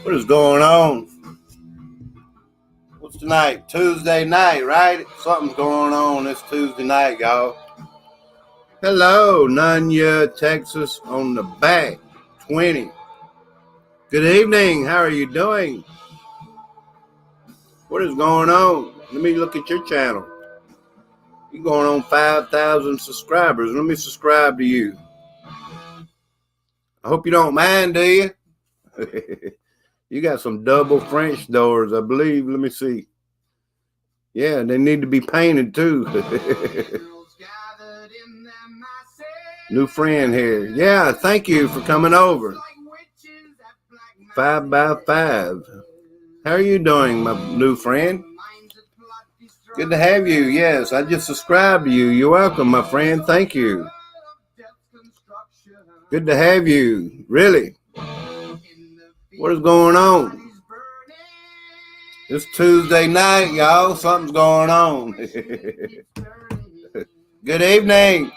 What is going on? What's tonight? Tuesday night, right? Something's going on this Tuesday night, y'all. Hello, Nunya, Texas on the back, 20. Good evening. How are you doing? What is going on? Let me look at your channel. You're going on 5,000 subscribers. Let me subscribe to you. I hope you don't mind, do you? You got some double French doors, I believe. Let me see. Yeah, they need to be painted too. New friend here. Yeah, thank you for coming over. 5x5. How are you doing, my new friend? Good to have you. Yes, I just subscribed to you. You're welcome, my friend. Thank you. Good to have you. Really? What is going on? It's Tuesday night, y'all. Something's going on. Good evening.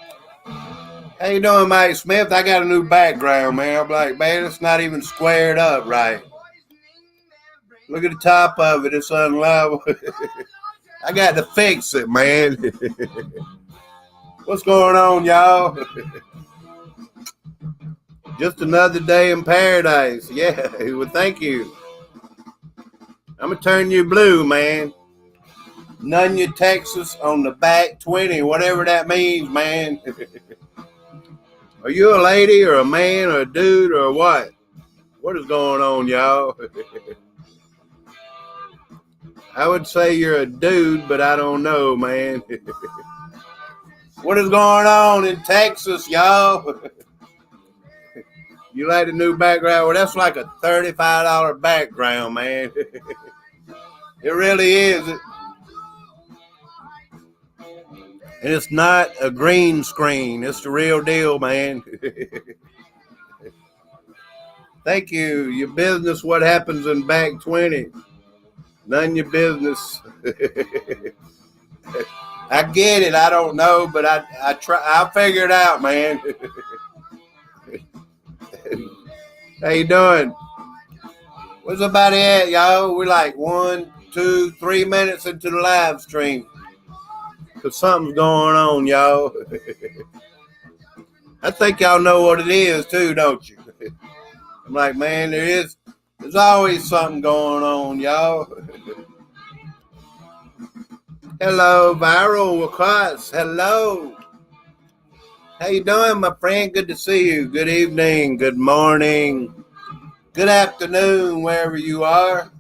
How you doing, Mike Smith? I got a new background, man. I'm like, man, it's not even squared up right. Look at the top of it. It's unlevel. I got to fix it, man. What's going on, y'all? Just another day in paradise. Yeah, well, thank you. I'm going to turn you blue, man. Nunya, Texas on the back, 20, whatever that means, man. Are you a lady or a man or a dude or what? What is going on, y'all? I would say you're a dude, but I don't know, man. What is going on in Texas, y'all? You like the new background? Well, that's like a $35 background, man. It really is. And it's not a green screen. It's the real deal, man. Thank you. Your business, what happens in back 20? None your business. I get it. I don't know, but I try. I'll figure it out, man. How you doing? Where's everybody at, y'all? We're like 1, 2, 3 minutes into the live stream. Cause something's going on, y'all. I think y'all know what it is too, don't you? I'm like, man, there's always something going on, y'all. Hello, Viral Wakats. Hello. How you doing, my friend? Good to see you. Good evening, good morning, good afternoon, wherever you are.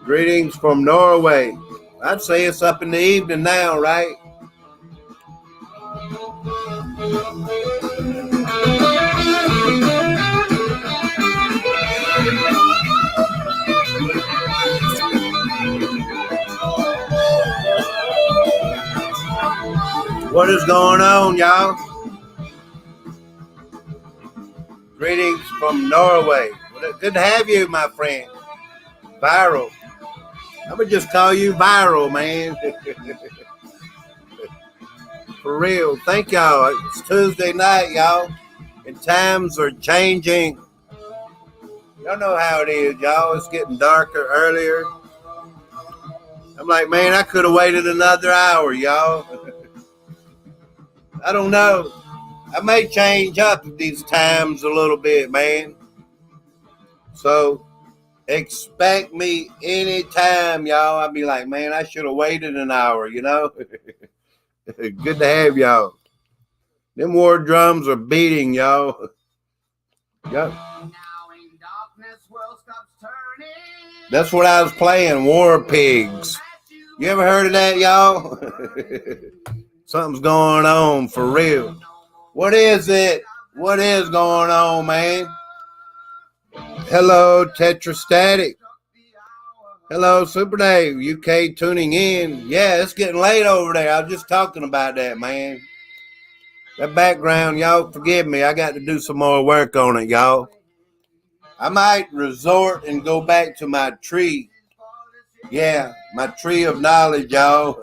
Greetings from Norway. I'd say it's up in the evening now, right? What is going on, y'all? Greetings from Norway. Good to have you, my friend. Viral. I'm going to just call you Viral, man. For real. Thank y'all. It's Tuesday night, y'all. And times are changing. Y'all know how it is, y'all. It's getting darker earlier. I'm like, man, I could have waited another hour, y'all. I don't know. I may change up these times a little bit, man. So expect me anytime, y'all. I'll be like, man, I should have waited an hour, you know? Good to have y'all. Them war drums are beating, y'all. Yep. That's what I was playing, War Pigs. You ever heard of that, y'all? Something's going on for real. What is it? What is going on, man? Hello, Tetrastatic. Hello, Super Dave. UK tuning in. Yeah, it's getting late over there. I was just talking about that, man. That background, y'all, forgive me. I got to do some more work on it, y'all. I might resort and go back to my tree. Yeah, my tree of knowledge, y'all.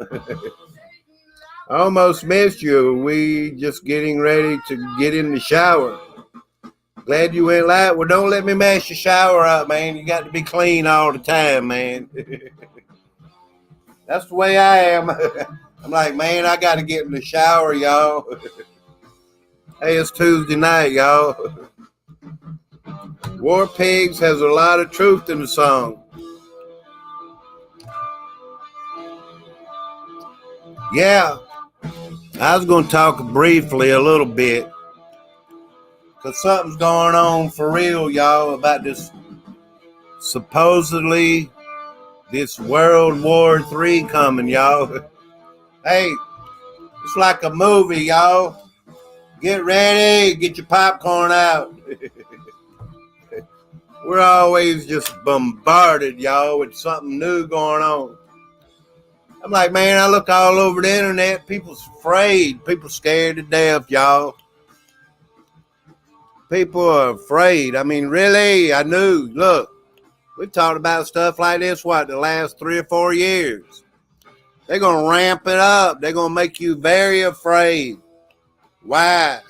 Almost missed you. We just getting ready to get in the shower. Glad you went live. Well, don't let me mess your shower up, man. You got to be clean all the time, man. That's the way I am. I'm like, man, I got to get in the shower, y'all. Hey, it's Tuesday night, y'all. War Pigs has a lot of truth in the song. Yeah, I was going to talk briefly a little bit because something's going on for real, y'all, about this supposedly this World War III coming, y'all. Hey, it's like a movie, y'all. Get ready, get your popcorn out. We're always just bombarded, y'all, with something new going on. I'm like, man, I look all over the internet. People's afraid. People scared to death, y'all. People are afraid. I mean, really, I knew. Look, we've talked about stuff like this, the last 3 or 4 years. They're going to ramp it up. They're going to make you very afraid. Why?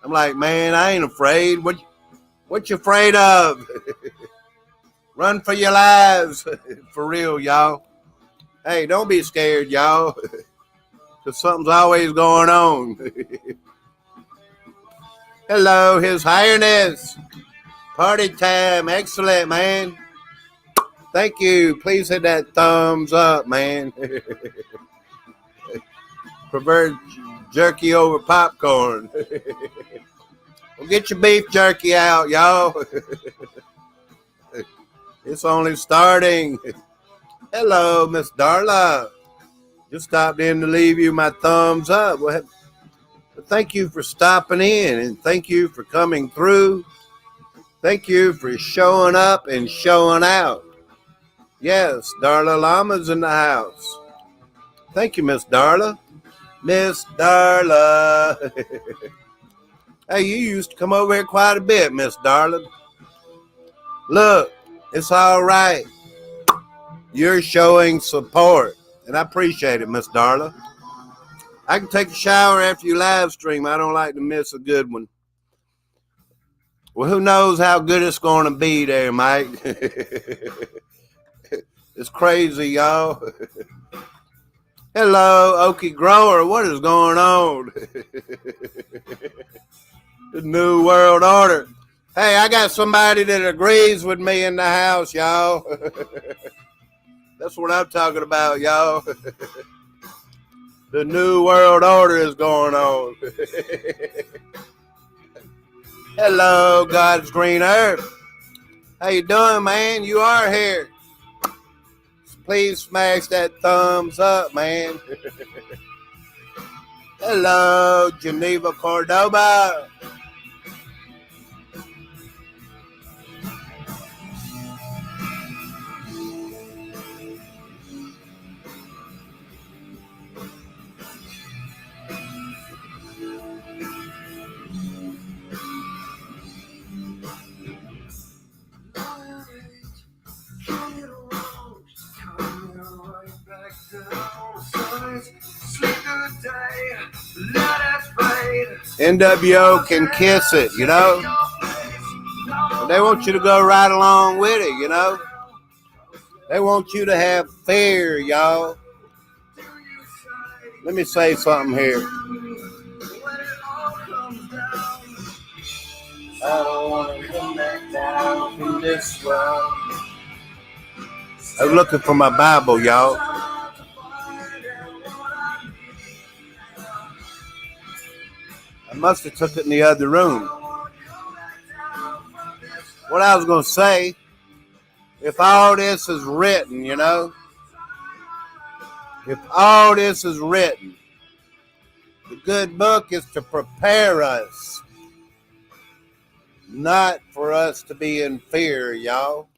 I'm like, man, I ain't afraid. What you afraid of? Run for your lives. For real, y'all. Hey, don't be scared, y'all. Because something's always going on. Hello, His Highness. Party time. Excellent, man. Thank you. Please hit that thumbs up, man. Prefer jerky over popcorn. Well, get your beef jerky out, y'all. It's only starting. Hello, Miss Darla. Just stopped in to leave you my thumbs up. Well, thank you for stopping in, and thank you for coming through. Thank you for showing up and showing out. Yes, Darla Lama's in the house. Thank you, Miss Darla. Miss Darla. Hey, you used to come over here quite a bit, Miss Darla. Look, it's all right. You're showing support, and I appreciate it, Miss Darla. I can take a shower after you live stream. I don't like to miss a good one. Well, who knows how good it's going to be there, Mike? It's crazy, y'all. Hello, Okie Grower. What is going on? The New World Order. Hey, I got somebody that agrees with me in the house, y'all. That's what I'm talking about, y'all. The New World Order is going on. Hello, God's green earth. How you doing, man? You are here. Please smash that thumbs up, man. Hello, Geneva, Cordoba. NWO can kiss it, you know. But they want you to go right along with it, you know. They want you to have fear, y'all. Let me say something here. I don't want to come back down from this world. I'm looking for my Bible, y'all. I must have took it in the other room. What I was going to say, if all this is written, you know, if all this is written, the good book is to prepare us, not for us to be in fear, y'all.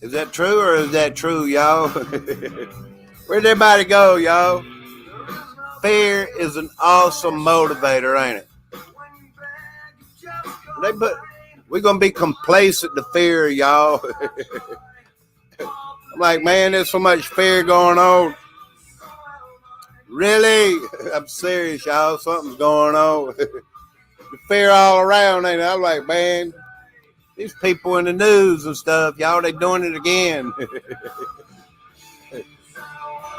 Is that true or is that true, y'all? Where'd everybody go, y'all? Fear is an awesome motivator, ain't it? We're going to be complacent to fear, y'all. I'm like, man, there's so much fear going on. Really? I'm serious, y'all. Something's going on. The fear all around, ain't it? I'm like, man, these people in the news and stuff, y'all, they doing it again.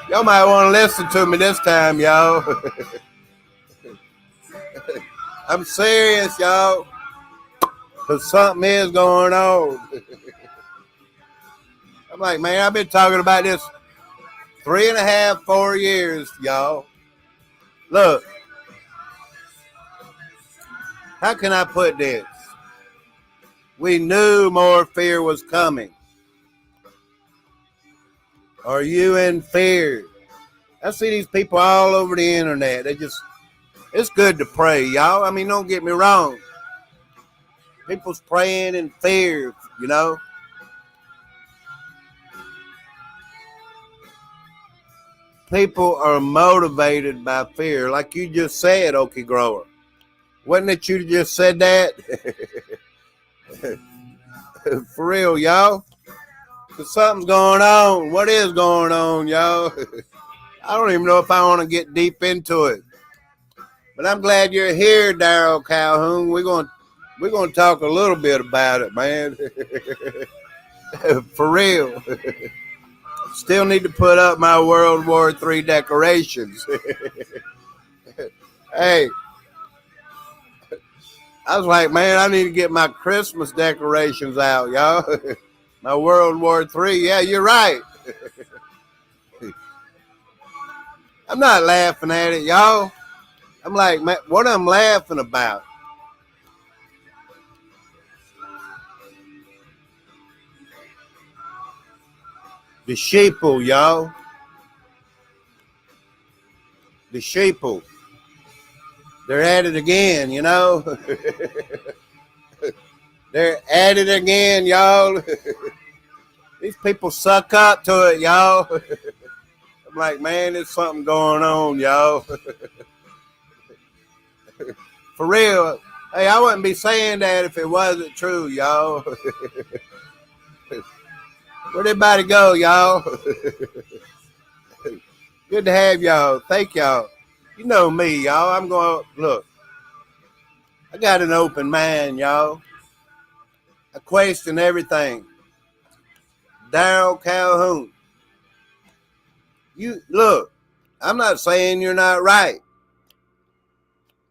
Y'all might want to listen to me this time, y'all. I'm serious, y'all. Because something is going on. I'm like, man, I've been talking about this 3.5, 4 years, y'all. Look, how can I put this? We knew more fear was coming. Are you in fear? I see these people all over the internet. It's good to pray, y'all. I mean, don't get me wrong. People's praying in fear, you know. People are motivated by fear, like you just said, Okie Grower. Wasn't it you just said that? For real, y'all. Cause something's going on. What is going on, y'all? I don't even know if I want to get deep into it. But I'm glad you're here, Daryl Calhoun. We're gonna talk a little bit about it, man. For real. Still need to put up my World War III decorations. Hey, I was like, man, I need to get my Christmas decorations out, y'all. My World War III. Yeah, you're right. I'm not laughing at it, y'all. I'm like, man, what I'm laughing about? The sheeple, y'all. The sheeple. They're at it again, you know. They're at it again, y'all. These people suck up to it, y'all. I'm like, man, there's something going on, y'all. For real. Hey, I wouldn't be saying that if it wasn't true, y'all. Where'd everybody go, y'all? Good to have y'all. Thank y'all. You know me, y'all. I'm going, look, I got an open mind, y'all. I question everything. Daryl Calhoun. You look, I'm not saying you're not right.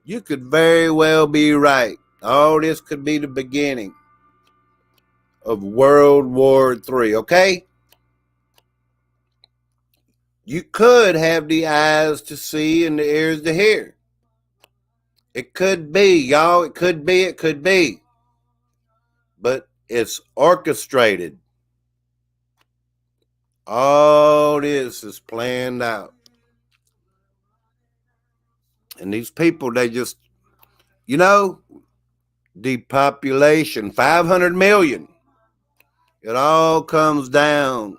You could very well be right. All this could be the beginning of World War III, okay? You could have the eyes to see and the ears to hear. It could be, y'all. It could be. But it's orchestrated. All this is planned out. And these people, they just, you know, depopulation, 500 million. It all comes down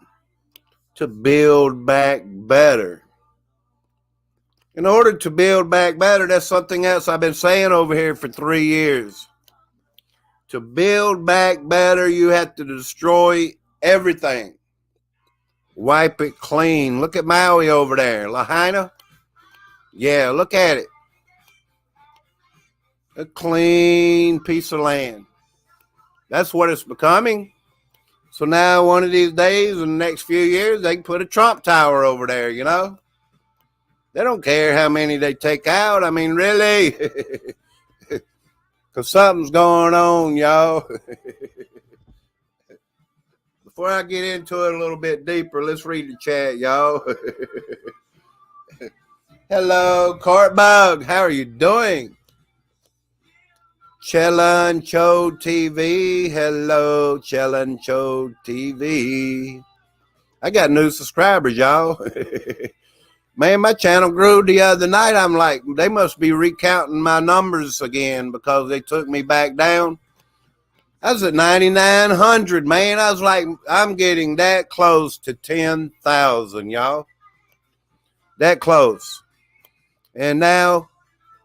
to build back better. In order to build back better, that's something else I've been saying over here for 3 years. To build back better, you have to destroy everything. Wipe it clean. Look at Maui over there. Lahaina. Yeah, look at it. A clean piece of land. That's what it's becoming. So now one of these days, in the next few years, they can put a Trump Tower over there, you know? They don't care how many they take out. I mean, really? Because something's going on, y'all. Before I get into it a little bit deeper, let's read the chat, y'all. Hello, Cartbug. How are you doing? Chelan Cho TV. Hello, Chelan Cho TV. I got new subscribers, y'all. Man, my channel grew the other night. I'm like, they must be recounting my numbers again because they took me back down. I was at 9,900, man. I was like, I'm getting that close to 10,000, y'all. That close. And now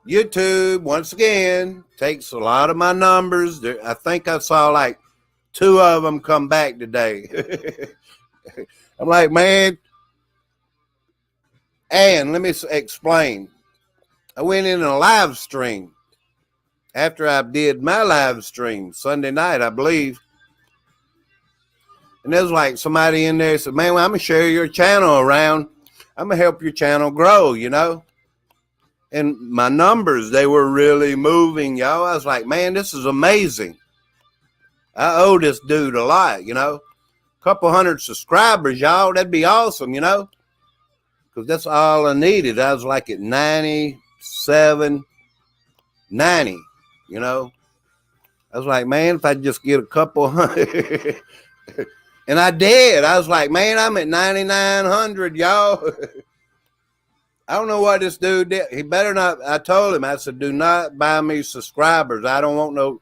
YouTube, once again, takes a lot of my numbers. I think I saw like 2 of them come back today. I'm like, man, And let me explain. I went in a live stream after I did my live stream Sunday night, I believe. And there's like somebody in there said, man, well, I'm going to share your channel around. I'm going to help your channel grow, you know. And my numbers, they were really moving, y'all. I was like, man, this is amazing. I owe this dude a lot, you know. A couple hundred subscribers, y'all. That'd be awesome, you know. Because that's all I needed. I was like at 97, 90, you know. I was like, man, if I just get a couple hundred. And I did. I was like, man, I'm at 9,900, y'all. I don't know what this dude did. He better not. I told him, I said, do not buy me subscribers. I don't want no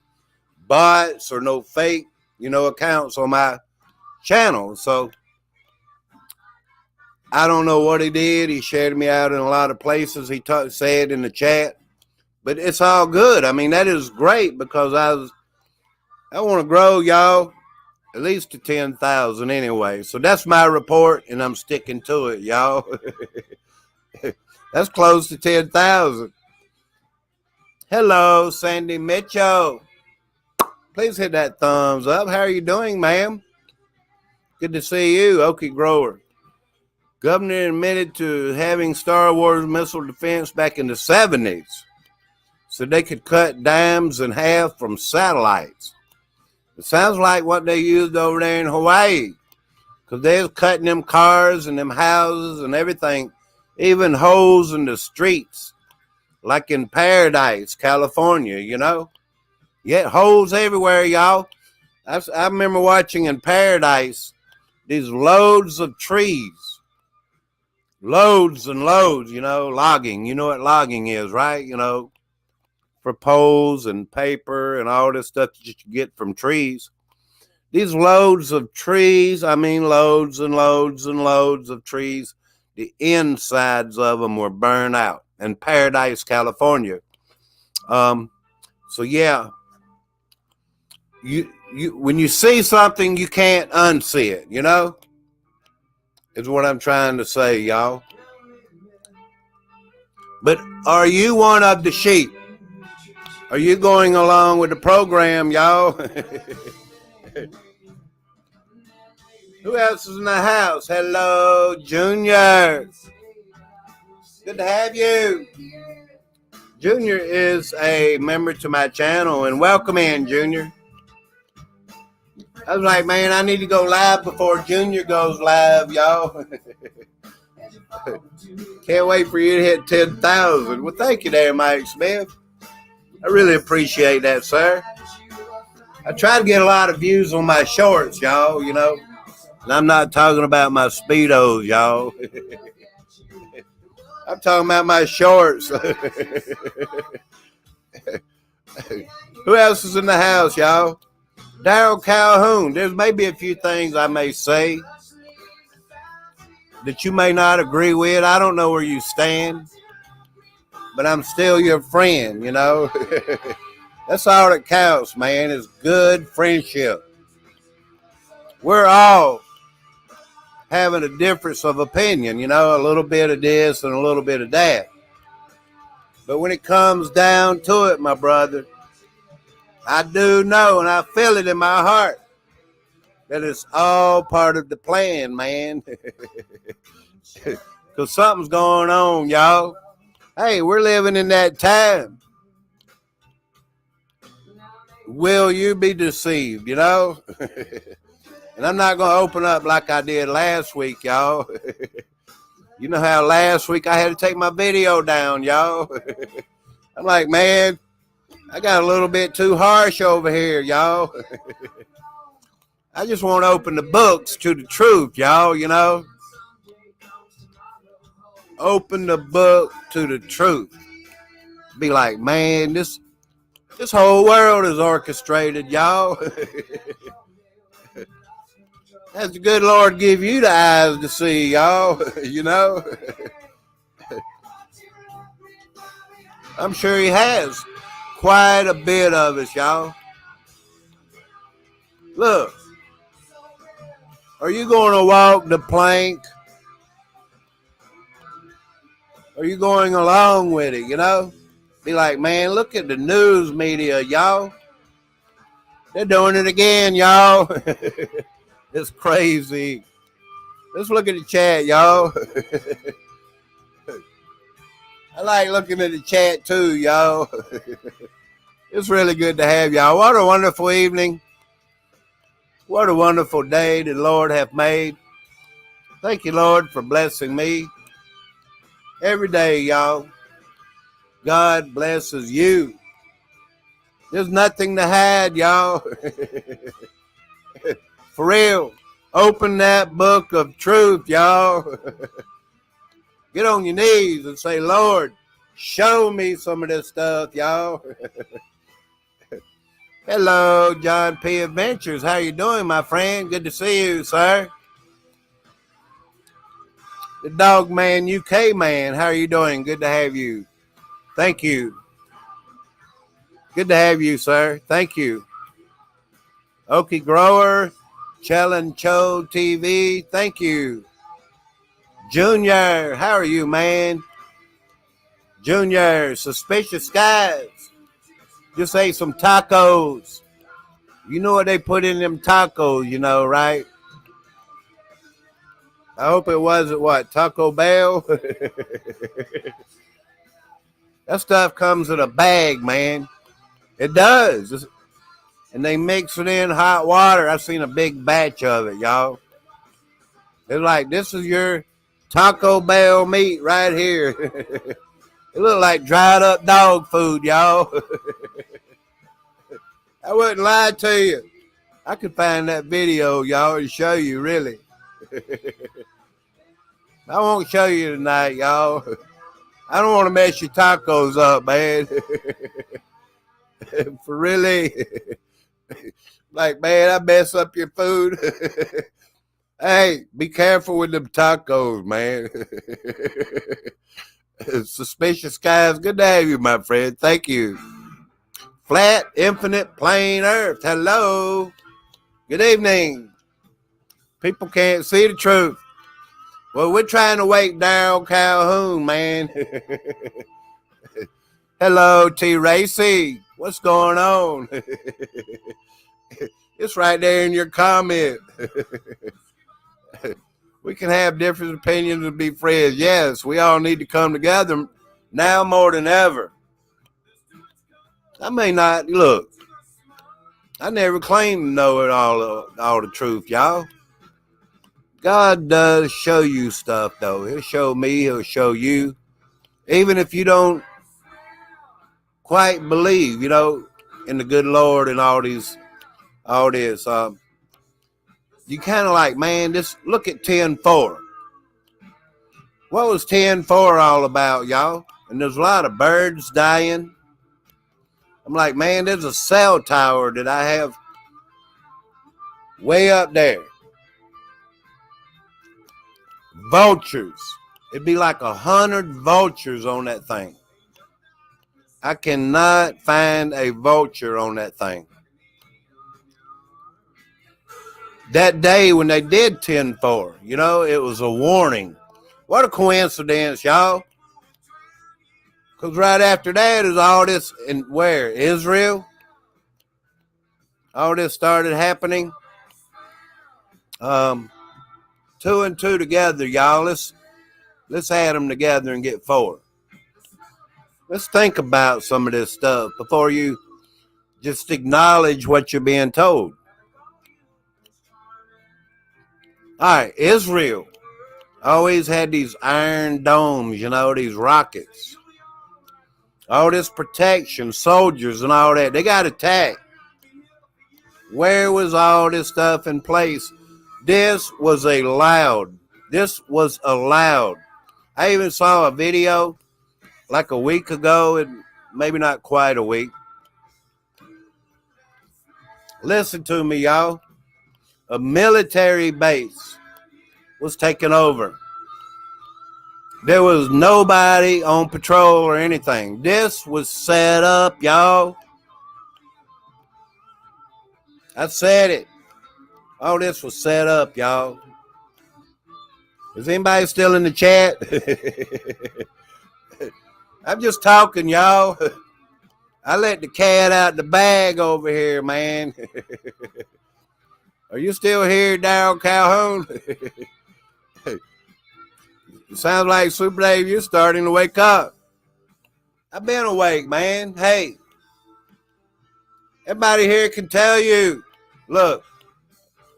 bots or no fake, you know, accounts on my channel. So I don't know what he did. He shared me out in a lot of places. He said in the chat, but it's all good. I mean, that is great because I want to grow, y'all, at least to 10,000 anyway. So that's my report, and I'm sticking to it, y'all. That's close to 10,000. Hello, Sandy Mitchell. Please hit that thumbs up. How are you doing, ma'am? Good to see you, Okie Grower. Governor admitted to having Star Wars missile defense back in the 70s so they could cut dams in half from satellites. It sounds like what they used over there in Hawaii, because they was cutting them cars and them houses and everything, even holes in the streets, like in Paradise, California, you know. Yet holes everywhere, y'all. I remember watching in Paradise these loads of trees. Loads and loads, you know, logging. You know what logging is, right? You know, for poles and paper and all this stuff that you get from trees. These loads of trees, I mean loads and loads and loads of trees, the insides of them were burned out in Paradise, California. So yeah, you when you see something, you can't unsee it, you know? Is what I'm trying to say, y'all. But are you one of the sheep? Are you going along with the program, y'all? Who else is in the house? Hello, Junior. Good to have you. Junior is a member to my channel, and welcome in, Junior. I was like, man, I need to go live before Junior goes live, y'all. Can't wait for you to hit 10,000. Well, thank you there, Mike Smith. I really appreciate that, sir. I try to get a lot of views on my shorts, y'all, you know. And I'm not talking about my Speedos, y'all. I'm talking about my shorts. Who else is in the house, y'all? Daryl Calhoun. There's maybe a few things I may say that you may not agree with. I don't know where you stand, but I'm still your friend, you know. That's all that counts, man, is good friendship. We're all having a difference of opinion, you know, a little bit of this and a little bit of that. But when it comes down to it, my brother, I do know, and I feel it in my heart, that it's all part of the plan, man. Because something's going on, y'all. Hey, we're living in that time. Will you be deceived, you know? And I'm not going to open up like I did last week, y'all. You know how last week I had to take my video down, y'all. I'm like, man, I got a little bit too harsh over here, y'all. I just want to open the books to the truth, y'all, you know. Open the book to the truth. Be like, man, this whole world is orchestrated, y'all. That's the good Lord give you the eyes to see, y'all, you know. I'm sure he has quite a bit of us, y'all. Look, are you going to walk the plank Or are you going along with it, you know? Be like, man, look at the news media, y'all. They're doing it again, y'all. It's crazy. Let's look at the chat, y'all. I like looking at the chat too, y'all. It's really good to have y'all. What a wonderful evening. What a wonderful day the Lord hath made. Thank you, Lord, for blessing me every day, y'all. God blesses you. There's nothing to hide, y'all. For real. Open that book of truth, y'all. Get on your knees and say, Lord, show me some of this stuff, y'all. Hello, John P. Adventures. How you doing, my friend? Good to see you, sir. The Dog Man UK man. How are you doing? Good to have you. Thank you. Good to have you, sir. Thank you. Okie Grower, Chellin Cho TV. Thank you. Junior, how are you, man? Junior, Suspicious Skies. Just ate some tacos. You know what they put in them tacos, you know, right? I hope it wasn't what? Taco Bell? That stuff comes in a bag, man. It does. And they mix it in hot water. I've seen a big batch of it, y'all. It's like, this is your Taco Bell meat right here. It look like dried up dog food, y'all. I wouldn't lie to you. I could find that video, y'all, and show you, really. I won't show you tonight, y'all. I don't want to mess your tacos up, man. For really. Like, man, I mess up your food. Hey, be careful with them tacos, man. Suspicious Skies, good to have you, my friend. Thank you. Flat, infinite, plain earth. Hello. Good evening. People can't see the truth. Well, we're trying to wake Daryl Calhoun, man. Hello, T. Racy. What's going on? It's right there in your comment. We can have different opinions and be friends. Yes, we all need to come together now more than ever. I may not, look, I never claimed to know it all the truth, y'all. God does show you stuff, though. He'll show me, he'll show you. Even if you don't quite believe, you know, in the good Lord and all this. You kind of like, man, just look at 10-4. What was 10-4 all about, y'all? And there's a lot of birds dying. I'm like, man, there's a cell tower that I have way up there. Vultures. It'd be like 100 vultures on that thing. I cannot find a vulture on that thing. That day when they did 10-4, you know, it was a warning. What a coincidence, y'all. Because right after that is all this in where? Israel? All this started happening. 2 and 2 together, y'all. Let's add them together and get 4. Let's think about some of this stuff before you just acknowledge what you're being told. All right, Israel always had these iron domes, you know, these rockets. All this protection, soldiers and all that. They got attacked. Where was all this stuff in place? This was allowed. I even saw a video like a week ago, and maybe not quite a week. Listen to me, y'all. A military base was taken over. There was nobody on patrol or anything. This was set up, y'all. I said it. All this was set up, y'all. Is anybody still in the chat? I'm just talking, y'all. I let the cat out the bag over here, man. Are you still here, Daryl Calhoun? It sounds like Super Dave, you're starting to wake up. I've been awake, man. Hey, everybody here can tell you, look,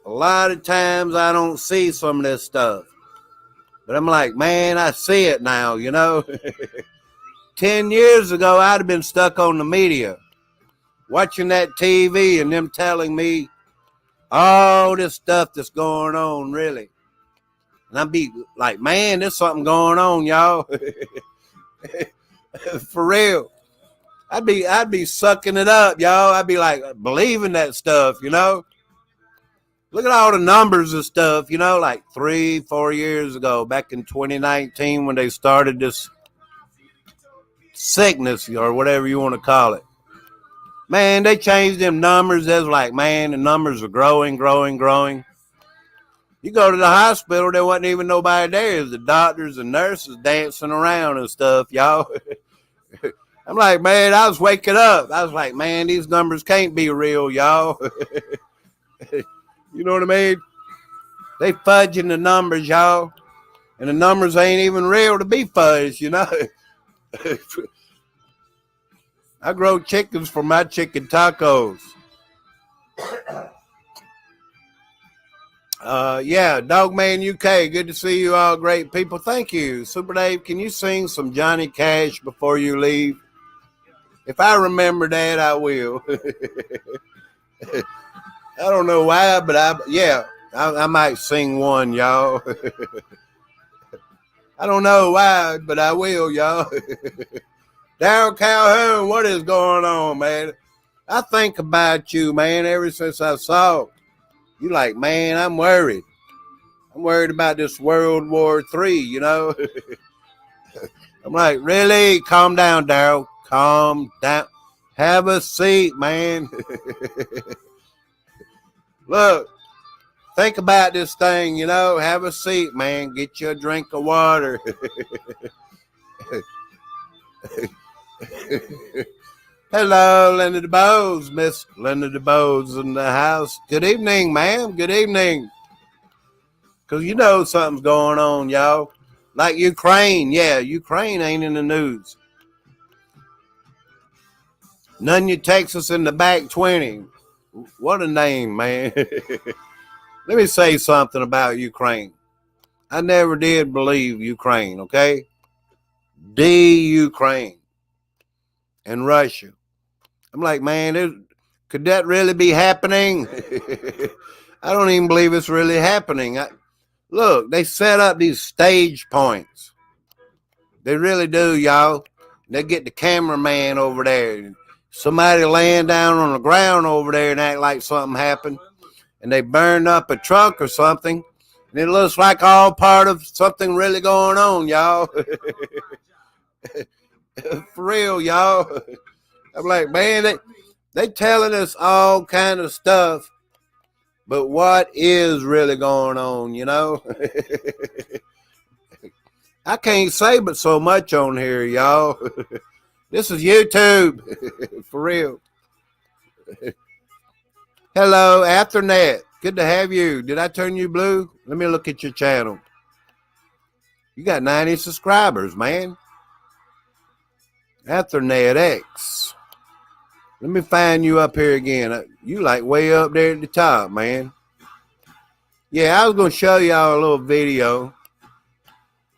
a lot of times I don't see some of this stuff. But I'm like, man, I see it now, you know. 10 years ago, I'd have been stuck on the media, watching that TV and them telling me all this stuff that's going on, really. And I'd be like, man, there's something going on, y'all. For real. I'd be sucking it up, y'all. I'd be like believing that stuff, you know. Look at all the numbers and stuff, you know, like 3-4 years ago, back in 2019 when they started this sickness or whatever you want to call it. Man, they changed them numbers. That's like, man, the numbers are growing. You go to the hospital, there wasn't even nobody there. It was the doctors and nurses dancing around and stuff, y'all. I'm like, man, I was waking up. I was like, man, these numbers can't be real, y'all. You know what I mean? They fudging the numbers, y'all. And the numbers ain't even real to be fudged, you know. I grow chickens for my chicken tacos. Yeah, Dogman UK, good to see you all, great people. Thank you. Super Dave, can you sing some Johnny Cash before you leave? If I remember that, I will. I don't know why, but I might sing one, y'all. I don't know why, but I will, y'all. Daryl Calhoun, what is going on, man? I think about you, man, ever since I saw you. Like, man, I'm worried. I'm worried about this World War III, you know. I'm like, really? Calm down, Daryl. Calm down. Have a seat, man. Look, think about this thing, you know. Have a seat, man. Get you a drink of water. Hello, Linda DeBose. Miss Linda DeBose in the house. Good evening, ma'am. Good evening. Because you know something's going on, y'all. Like Ukraine. Yeah, Ukraine ain't in the news. Nunya, Texas in the back 20. What a name, man. Let me say something about Ukraine. I never did believe Ukraine, okay? Ukraine and Russia. I'm like, man, could that really be happening? I don't even believe it's really happening. Look, they set up these stage points. They really do, y'all. They get the cameraman over there. Somebody laying down on the ground over there and act like something happened. And they burned up a truck or something. And it looks like all part of something really going on, y'all. For real, y'all. I'm like, man, they telling us all kind of stuff. But what is really going on, you know? I can't say but so much on here, y'all. This is YouTube. For real. Hello, Afternet. Good to have you. Did I turn you blue? Let me look at your channel. You got 90 subscribers, man. Afternet X. Let me find you up here again. You like way up there at the top, man. Yeah, I was going to show y'all a little video.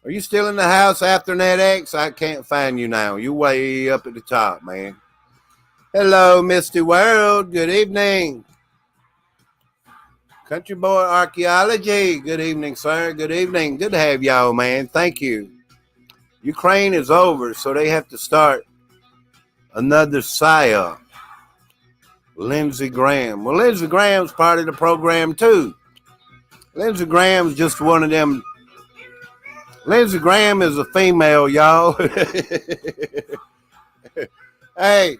Are you still in the house, Afternet X? I can't find you now. You way up at the top, man. Hello, Misty World. Good evening. Country Boy Archaeology. Good evening, sir. Good evening. Good to have y'all, man. Thank you. Ukraine is over, so they have to start another psyop. Lindsey Graham. Well, Lindsey Graham's part of the program, too. Lindsey Graham's just one of them. Lindsey Graham is a female, y'all. Hey,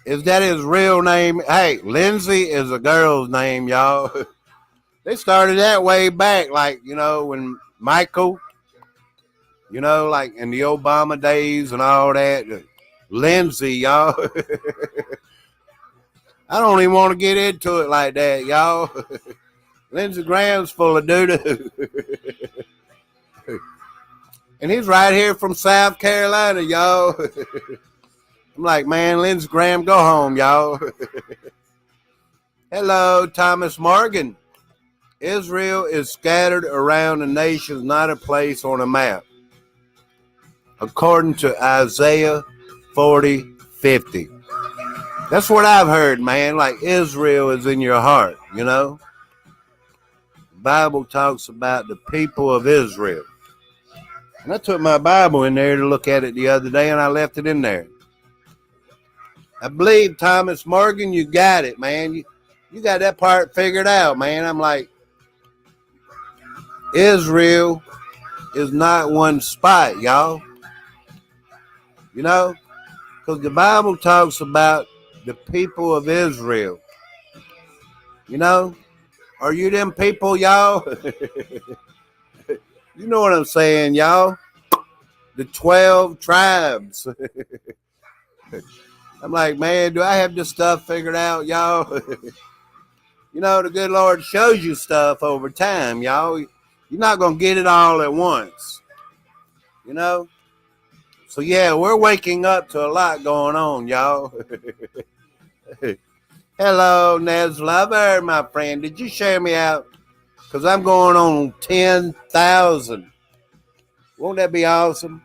is that his real name? Hey, Lindsey is a girl's name, y'all. They started that way back, like, you know, when Michael You know, like in the Obama days and all that. Lindsey, y'all. I don't even want to get into it like that, y'all. Lindsey Graham's full of doo-doo. And he's right here from South Carolina, y'all. I'm like, man, Lindsey Graham, go home, y'all. Hello, Thomas Morgan. Israel is scattered around the nations, not a place on a map. According to Isaiah 40:50. That's what I've heard, man. Like Israel is in your heart, you know. The Bible talks about the people of Israel. And I took my Bible in there to look at it the other day, and I left it in there. I believe, Thomas Morgan, you got it, man. You got that part figured out, man. I'm like, Israel is not one spot, y'all. You know, because the Bible talks about the people of Israel. You know, are you them people, y'all? You know what I'm saying, y'all? The 12 tribes. I'm like, man, do I have this stuff figured out, y'all? You know, the good Lord shows you stuff over time, y'all. You're not going to get it all at once. You know? So, yeah, we're waking up to a lot going on, y'all. Hello, Nez Lover, my friend. Did you share me out? Because I'm going on 10,000. Won't that be awesome?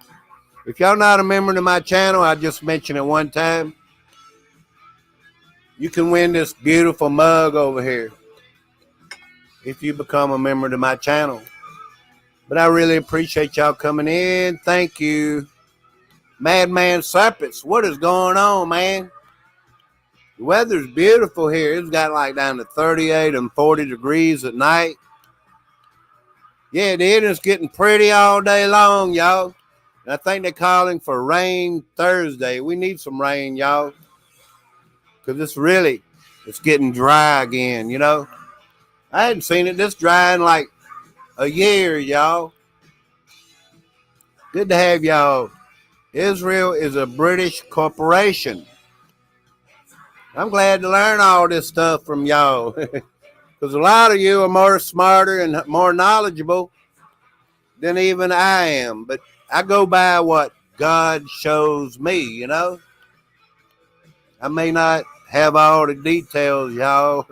If y'all not a member to my channel, I just mentioned it one time. You can win this beautiful mug over here if you become a member to my channel. But I really appreciate y'all coming in. Thank you. Madman Serpents, what is going on, man? The weather's beautiful here. It's got like down to 38 and 40 degrees at night. Yeah, the internet's getting pretty all day long, y'all. And I think they're calling for rain Thursday. We need some rain, y'all. Because it's getting dry again, you know. I hadn't seen it this dry in like a year, y'all. Good to have y'all. Israel is a British corporation. I'm glad to learn all this stuff from y'all. Because a lot of you are more smarter and more knowledgeable than even I am. But I go by what God shows me, you know. I may not have all the details, y'all.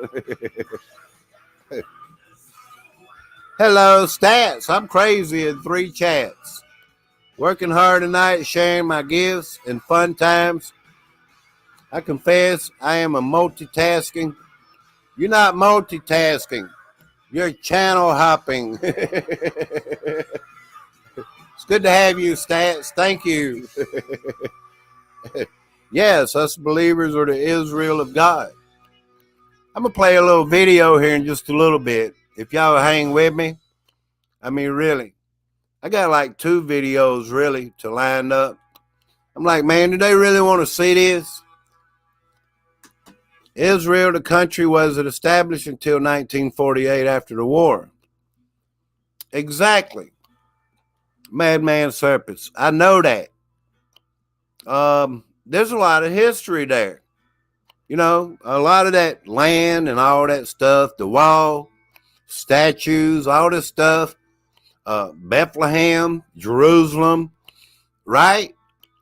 Hello, Stats. I'm crazy in 3 chats. Working hard tonight, sharing my gifts and fun times. I confess I am a multitasking. You're not multitasking. You're channel hopping. It's good to have you, Stats. Thank you. Yes, us believers are the Israel of God. I'm going to play a little video here in just a little bit. If y'all hang with me. I mean, really. I got like 2 videos, really, to line up. I'm like, man, do they really want to see this? Israel, the country, wasn't established until 1948 after the war. Exactly. Madman Serpents. I know that. There's a lot of history there. You know, a lot of that land and all that stuff, the wall, statues, all this stuff, Bethlehem, Jerusalem, right?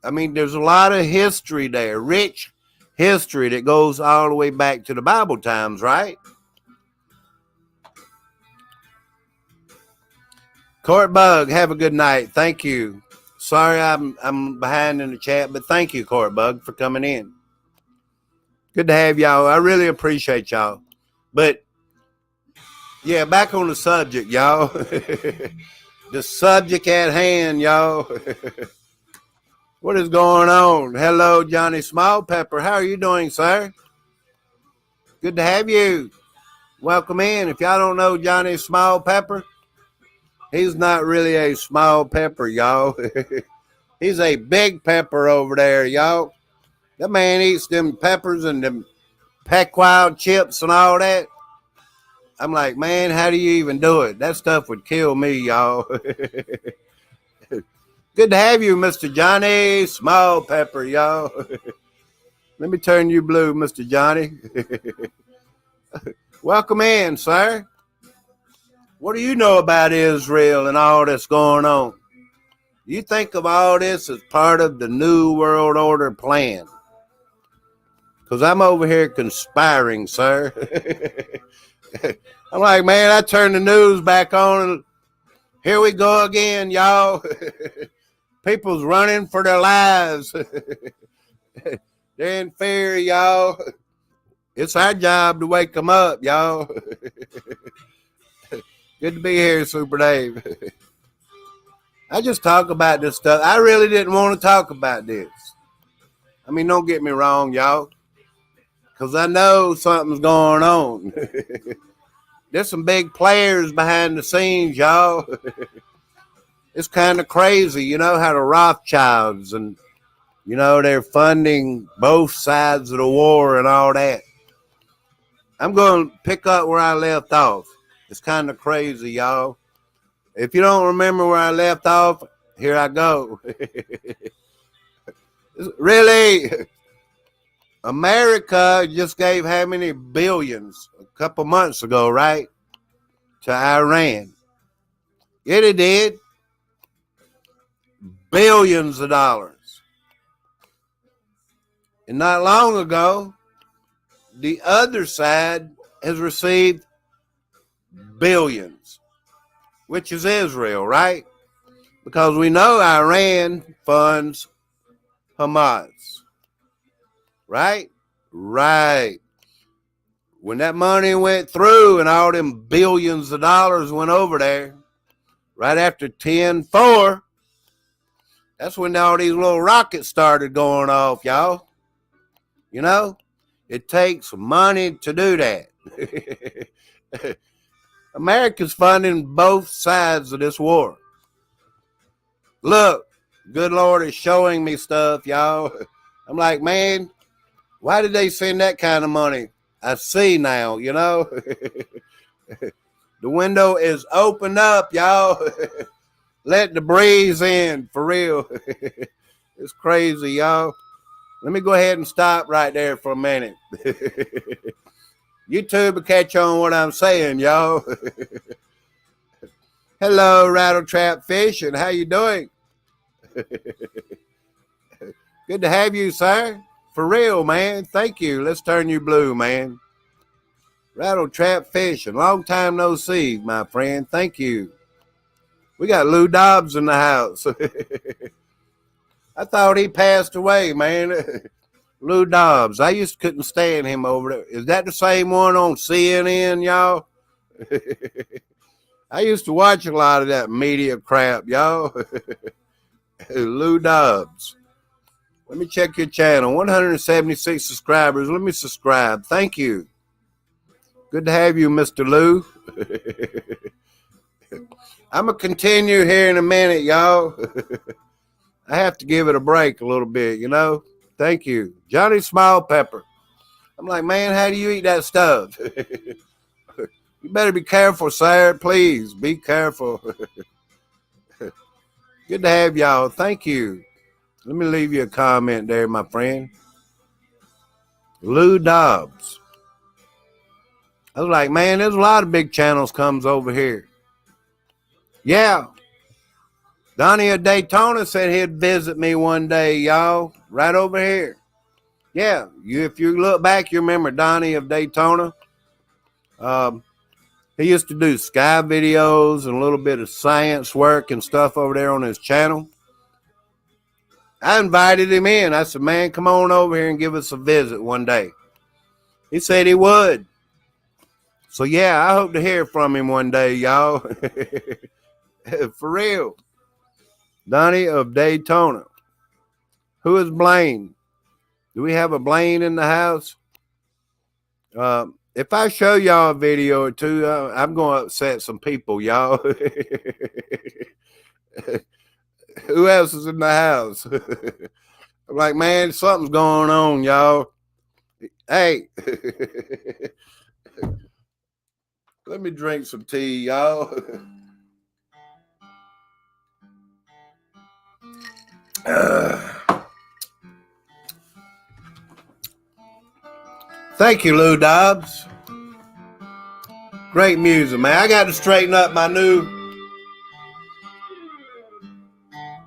I mean, there's a lot of history there, rich history that goes all the way back to the Bible times, right? Court Bug, have a good night. Thank you. Sorry I'm behind in the chat, but thank you, Court Bug, for coming in. Good to have y'all. I really appreciate y'all. But, yeah, back on the subject, y'all. The subject at hand, y'all. What is going on? Hello, Johnny Small Pepper. How are you doing, sir? Good to have you. Welcome in. If y'all don't know Johnny Small Pepper, he's not really a small pepper, y'all. He's a big pepper over there, y'all. That man eats them peppers and them Pequod chips and all that. I'm like, man, how do you even do it? That stuff would kill me, y'all. Good to have you, Mr. Johnny Small Pepper, y'all. Let me turn you blue, Mr. Johnny. Welcome in, sir. What do you know about Israel and all that's going on? You think of all this as part of the New World Order plan? Because I'm over here conspiring, sir. I'm like, man, I turn the news back on and here we go again, y'all. People's running for their lives. They're in fear, y'all. It's our job to wake them up, y'all. Good to be here, Super Dave. I just talk about this stuff. I really didn't want to talk about this. I mean, don't get me wrong, y'all. Because I know something's going on. There's some big players behind the scenes, y'all. It's kind of crazy, you know, how the Rothschilds and, you know, they're funding both sides of the war and all that. I'm going to pick up where I left off. It's kind of crazy, y'all. If you don't remember where I left off, here I go. Really, America just gave how many billions a couple months ago, right, to Iran? Yeah, it did. Billions of dollars. And not long ago, the other side has received billions, which is Israel, right? Because we know Iran funds Hamas, right? Right. When that money went through and all them billions of dollars went over there, right after 10/4, that's when all these little rockets started going off, y'all. You know, it takes money to do that. America's funding both sides of this war. Look, good Lord is showing me stuff, y'all. I'm like, man, why did they send that kind of money? I see now, you know. The window is opened up, y'all. Let the breeze in, for real. It's crazy, y'all. Let me go ahead and stop right there for a minute. YouTube will catch on what I'm saying, y'all. Hello, Rattletrap Fish, and how you doing? Good to have you, sir. For real, man. Thank you. Let's turn you blue, man. Rattletrap Fish, and long time no see, my friend. Thank you. We got Lou Dobbs in the house. I thought he passed away, man. Lou Dobbs. I couldn't stand him over there. Is that the same one on CNN, y'all? I used to watch a lot of that media crap, y'all. Lou Dobbs. Let me check your channel. 176 subscribers. Let me subscribe. Thank you. Good to have you, Mr. Lou. I'm going to continue here in a minute, y'all. I have to give it a break a little bit, you know. Thank you. Johnny Small Pepper. I'm like, man, how do you eat that stuff? You better be careful, sir. Please be careful. Good to have y'all. Thank you. Let me leave you a comment there, my friend. Lou Dobbs. I was like, man, there's a lot of big channels comes over here. Yeah. Donnie of Daytona said he'd visit me one day, y'all. Right over here. Yeah. If you look back, you remember Donnie of Daytona. He used to do sky videos and a little bit of science work and stuff over there on his channel. I invited him in. I said, man, come on over here and give us a visit one day. He said he would. So, yeah, I hope to hear from him one day, y'all. For real. Donnie of Daytona. Who is Blaine? Do we have a Blaine in the house? If I show y'all a video or two, I'm going to upset some people, y'all. Who else is in the house? I'm like, man, something's going on, y'all. Hey. Let me drink some tea, y'all. Thank you, Lou Dobbs. Great music, man. I got to straighten up my new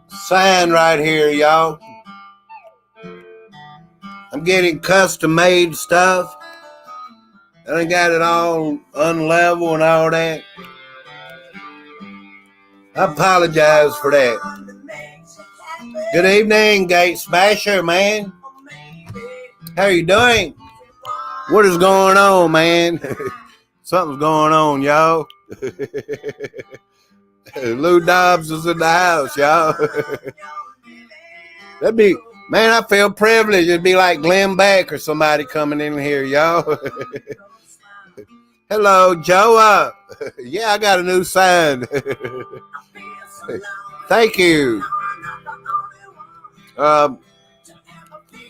sign right here, y'all. I'm getting custom made stuff. I done got it all unlevel and all that. I apologize for that. Good evening, Gate Smasher, man. How you doing? What is going on, man? Something's going on, y'all. Lou Dobbs is in the house, y'all. That'd be, man, I feel privileged. It'd be like Glenn Beck or somebody coming in here, y'all. Hello, Joe. Yeah, I got a new sign. Thank you.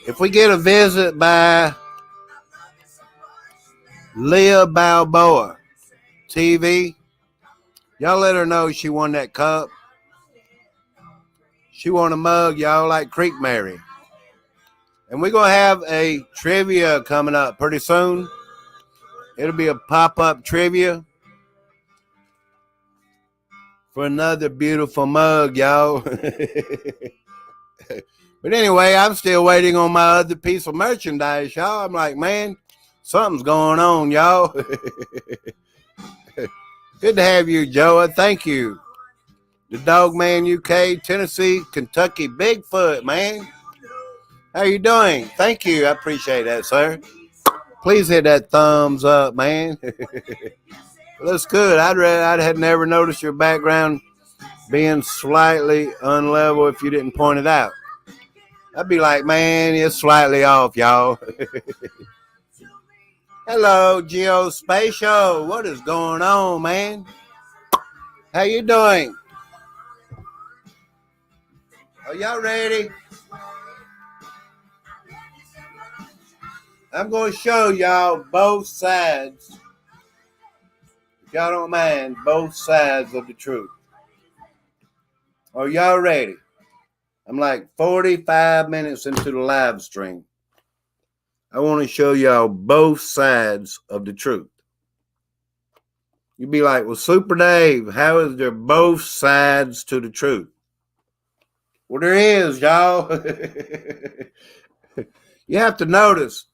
If we get a visit by Leah Balboa TV, y'all let her know she won that cup. She won a mug, y'all, like Creek Mary. And we're going to have a trivia coming up pretty soon. It'll be a pop-up trivia for another beautiful mug, y'all. But anyway, I'm still waiting on my other piece of merchandise, y'all. I'm like, man, something's going on, y'all. Good to have you, Joa. Thank you. The Dogman UK, Tennessee, Kentucky, Bigfoot, man. How you doing? Thank you. I appreciate that, sir. Please hit that thumbs up, man. Looks good. I had never noticed your background being slightly unlevel if you didn't point it out. I'd be like, man, it's slightly off, y'all. Hello, Geospatial. What is going on, man? How you doing? Are y'all ready? I'm going to show y'all both sides. If y'all don't mind, both sides of the truth. Are y'all ready? I'm like 45 minutes into the live stream. I want to show y'all both sides of the truth. You'd be like, well, Super Dave, how is there both sides to the truth? Well, there is, y'all. You have to notice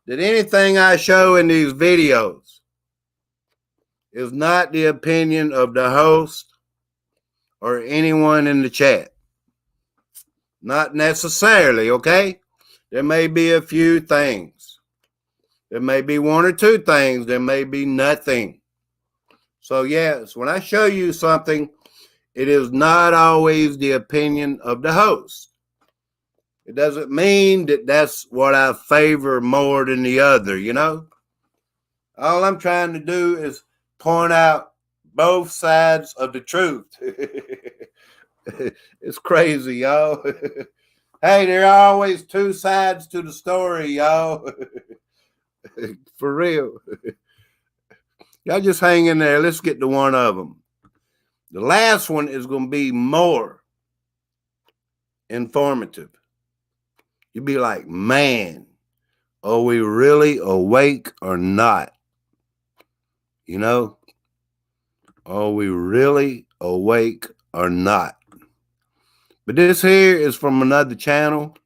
that anything I show in these videos is not the opinion of the host or anyone in the chat. Not necessarily, okay? There may be a few things. There may be one or two things. There may be nothing. So, yes, when I show you something, it is not always the opinion of the host. It doesn't mean that that's what I favor more than the other, you know? All I'm trying to do is point out both sides of the truth. It's crazy, y'all. Hey, there are always two sides to the story, y'all. For real. Y'all just hang in there. Let's get to one of them. The last one is going to be more informative. You'd be like, man, are we really awake or not? You know? Are we really awake or not? But this here is from another channel,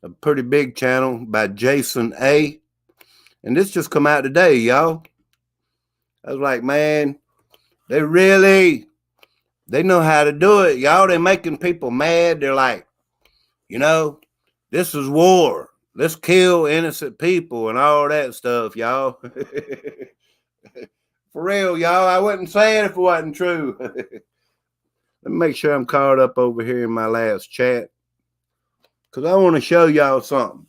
a pretty big channel by Jason A. And this just come out today, y'all. I was like, man, they know how to do it, y'all. They're making people mad. They're like, you know, this is war. Let's kill innocent people and all that stuff, y'all. For real, y'all. I wouldn't say it if it wasn't true. Let me make sure I'm caught up over here in my last chat, because I want to show y'all something.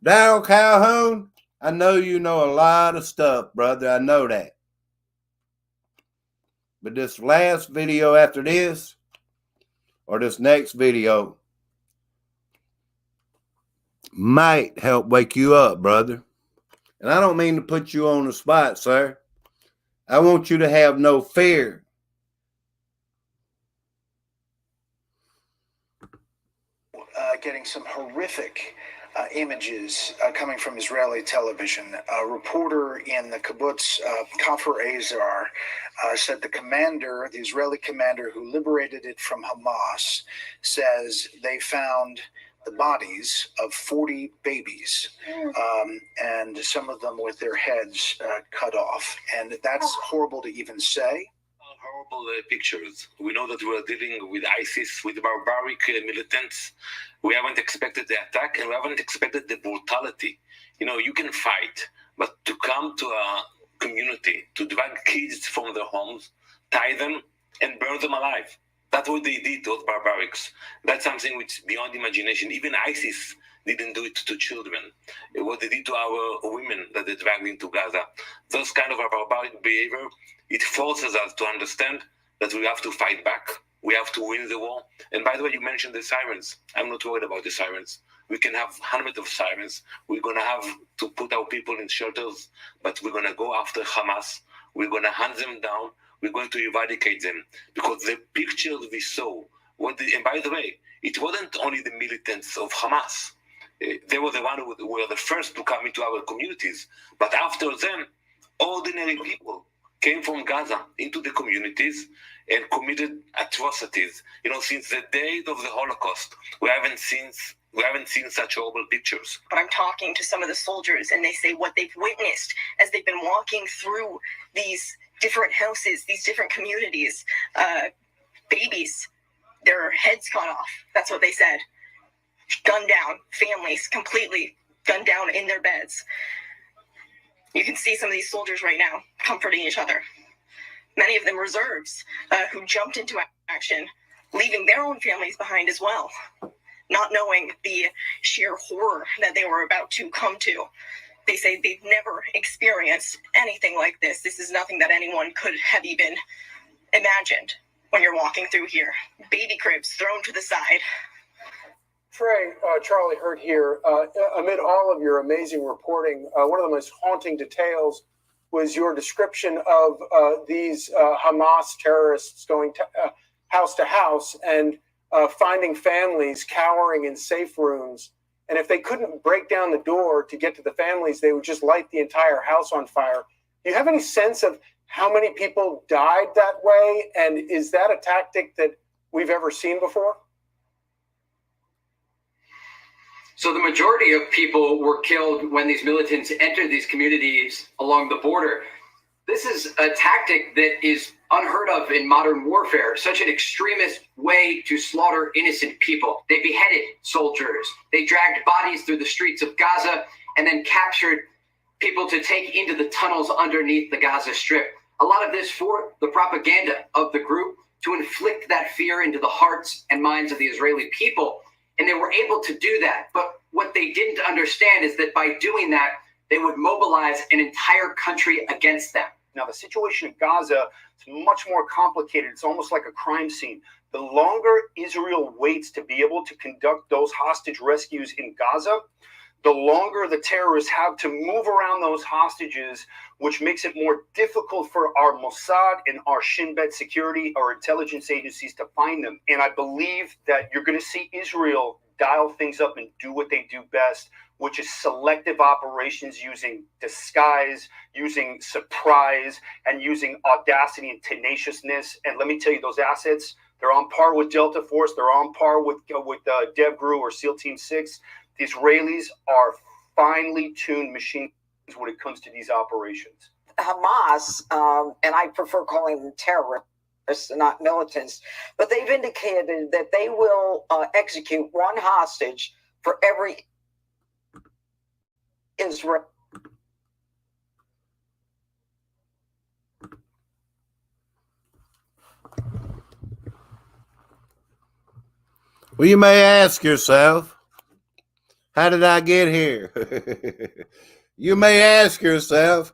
Daryl Calhoun, I know you know a lot of stuff, brother. I know that. But this last video after this, or this next video, might help wake you up, brother. And I don't mean to put you on the spot, sir. I want you to have no fear. getting some horrific images coming from Israeli television. A reporter in the kibbutz Kafr Azar said the Israeli commander who liberated it from Hamas, says they found the bodies of 40 babies, and some of them with their heads cut off. And that's horrible to even say. Horrible pictures. We know that we are dealing with ISIS, with barbaric militants. We haven't expected the attack, and we haven't expected the brutality. You can fight, but to come to a community, to drag kids from their homes, tie them, and burn them alive. That's what they did, those barbarics. That's something which is beyond imagination. Even ISIS didn't do it to children. What they did to our women that they dragged into Gaza. Those kind of barbaric behavior, it forces us to understand that we have to fight back. We have to win the war. And by the way, you mentioned the sirens. I'm not worried about the sirens. We can have hundreds of sirens. We're going to have to put our people in shelters, but we're going to go after Hamas. We're going to hunt them down. We're going to eradicate them, because the pictures we saw, and by the way, it wasn't only the militants of Hamas. They were the ones who were the first to come into our communities. But after them, ordinary people came from Gaza into the communities and committed atrocities. Since the days of the Holocaust, we haven't seen such horrible pictures. But I'm talking to some of the soldiers, and they say what they've witnessed as they've been walking through these different houses, these different communities, babies, their heads cut off. That's what they said. Gunned down, families completely gunned down in their beds. You can see some of these soldiers right now comforting each other. Many of them reserves who jumped into action, leaving their own families behind as well, not knowing the sheer horror that they were about to come to. They say they've never experienced anything like this. This is nothing that anyone could have even imagined when you're walking through here. Baby cribs thrown to the side. Trey, Charlie Hurt here. Amid all of your amazing reporting, one of the most haunting details was your description of these Hamas terrorists going house to house and finding families cowering in safe rooms. And if they couldn't break down the door to get to the families, they would just light the entire house on fire. Do you have any sense of how many people died that way? And is that a tactic that we've ever seen before? So the majority of people were killed when these militants entered these communities along the border. This is a tactic that is unheard of in modern warfare, such an extremist way to slaughter innocent people. They beheaded soldiers. They dragged bodies through the streets of Gaza and then captured people to take into the tunnels underneath the Gaza Strip. A lot of this for the propaganda of the group to inflict that fear into the hearts and minds of the Israeli people. And they were able to do that. But what they didn't understand is that by doing that, they would mobilize an entire country against them. Now, the situation in Gaza is much more complicated. It's almost like a crime scene. The longer Israel waits to be able to conduct those hostage rescues in Gaza, the longer the terrorists have to move around those hostages, which makes it more difficult for our Mossad and our Shin Bet security, our intelligence agencies, to find them. And I believe that you're going to see Israel dial things up and do what they do best, which is selective operations using disguise, using surprise, and using audacity and tenaciousness. And let me tell you, those assets, they're on par with Delta Force. They're on par with DevGru or SEAL Team 6. The Israelis are finely tuned machines when it comes to these operations. Hamas, and I prefer calling them terrorists, not militants, but they've indicated that they will execute one hostage for every Israel. Well, you may ask yourself, how did I get here? You may ask yourself,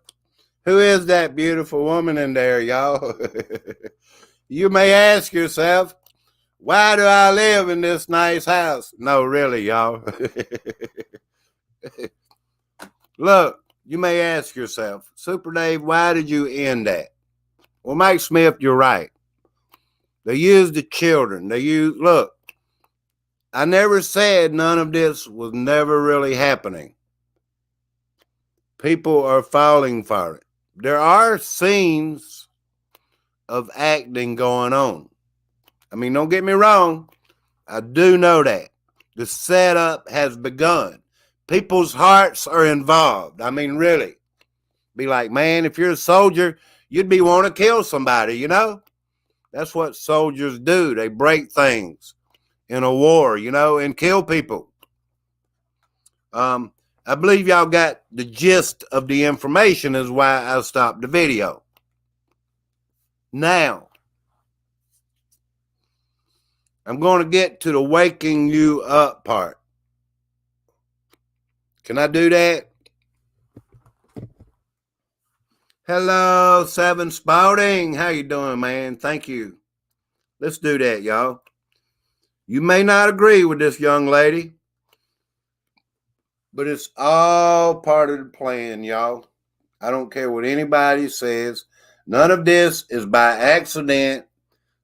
who is that beautiful woman in there, y'all? You may ask yourself, why do I live in this nice house? No, really, y'all. Look, you may ask yourself, Super Dave, why did you end that? Well, Mike Smith, you're right. They use the children. Look, I never said none of this was never really happening. People are falling for it. There are scenes of acting going on. I mean, don't get me wrong. I do know that. The setup has begun. People's hearts are involved. I mean, really. Be like, man, if you're a soldier, you'd be wanting to kill somebody, you know? That's what soldiers do. They break things in a war, you know, and kill people. I believe y'all got the gist of the information is why I stopped the video. Now, I'm going to get to the waking you up part. Can I do that? Hello, Seven Spouting. How you doing, man? Thank you. Let's do that, y'all. You may not agree with this young lady, but it's all part of the plan, y'all. I don't care what anybody says. None of this is by accident.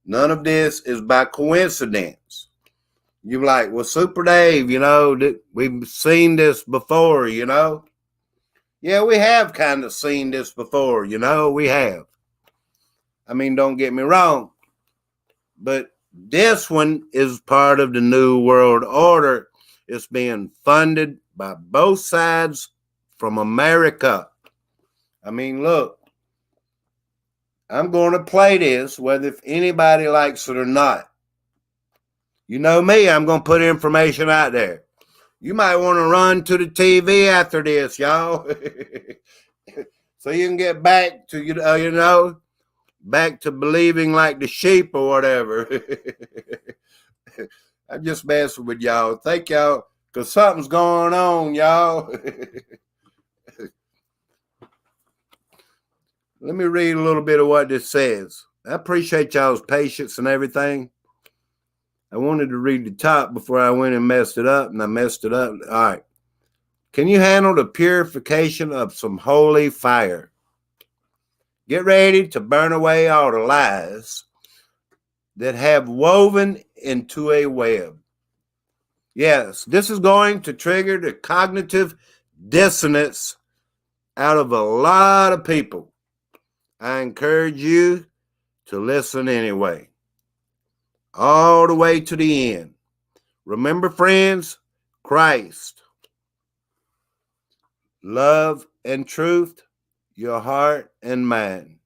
None of this is by coincidence. You're like, well, Super Dave, you know, we've seen this before, you know. Yeah, we have kind of seen this before, you know, we have. I mean, don't get me wrong, but this one is part of the New World Order. It's being funded by both sides from America. I mean, look, I'm going to play this, whether if anybody likes it or not. You know me, I'm going to put information out there. You might want to run to the TV after this, y'all. So you can get back to, you know, back to believing like the sheep or whatever. I'm just messing with y'all. Thank y'all, because something's going on, y'all. Let me read a little bit of what this says. I appreciate y'all's patience and everything. I wanted to read the top before I went and messed it up, and I messed it up. All right. Can you handle the purification of some holy fire? Get ready to burn away all the lies that have woven into a web. Yes, this is going to trigger the cognitive dissonance out of a lot of people. I encourage you to listen anyway. All the way to the end. Remember, friends, Christ, love and truth, your heart and mind.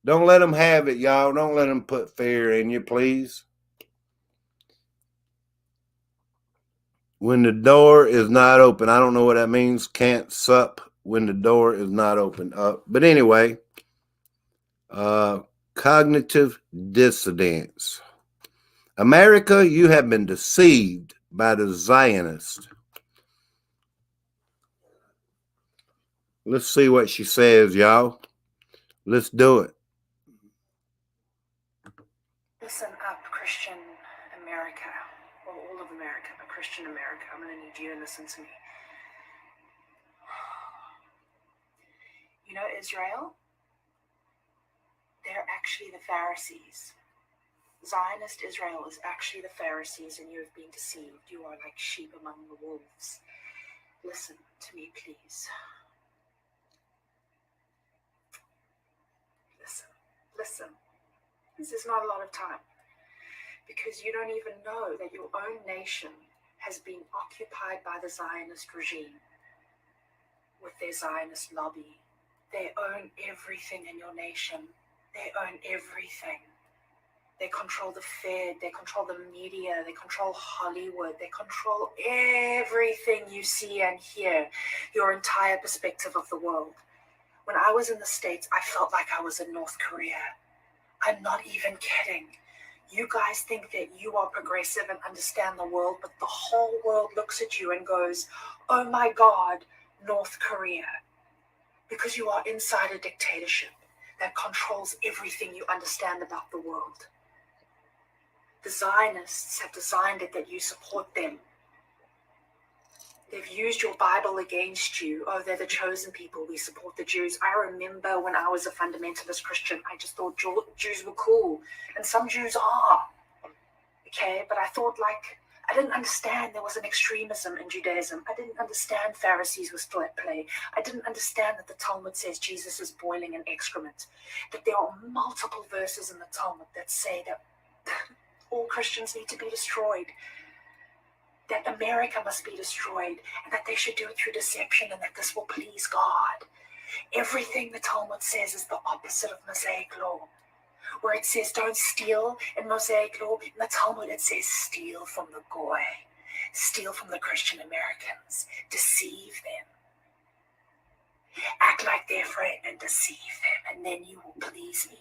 Don't let them have it, y'all. Don't let them put fear in you, please. When the door is not open, I don't know what that means. Can't sup when the door is not open. But anyway, cognitive dissonance. America, you have been deceived by the Zionists. Let's see what she says, y'all. Let's do it. Listen up, Christian America, or all of America, but Christian America. I'm going to need you to listen to me. You know Israel? They're actually the Pharisees. Zionist Israel is actually the Pharisees, and you have been deceived. You are like sheep among the wolves. Listen to me, please. Listen. This is not a lot of time, because you don't even know that your own nation has been occupied by the Zionist regime with their Zionist lobby. They own everything in your nation. They own everything. They control the Fed, they control the media, they control Hollywood, they control everything you see and hear, your entire perspective of the world. When I was in the States, I felt like I was in North Korea. I'm not even kidding. You guys think that you are progressive and understand the world, but the whole world looks at you and goes, oh my God, North Korea. Because you are inside a dictatorship that controls everything you understand about the world. The Zionists have designed it that you support them. They've used your Bible against you. Oh, they're the chosen people. We support the Jews. I remember when I was a fundamentalist Christian, I just thought Jews were cool. And some Jews are. Okay, but I thought, like, I didn't understand there was an extremism in Judaism. I didn't understand Pharisees were still at play. I didn't understand that the Talmud says Jesus is boiling in excrement. That there are multiple verses in the Talmud that say that all Christians need to be destroyed. That America must be destroyed, and that they should do it through deception, and that this will please God. Everything the Talmud says is the opposite of Mosaic law. Where it says don't steal in Mosaic law, in the Talmud it says steal from the Goy, steal from the Christian Americans, deceive them. Act like they're friend and deceive them, and then you will please me.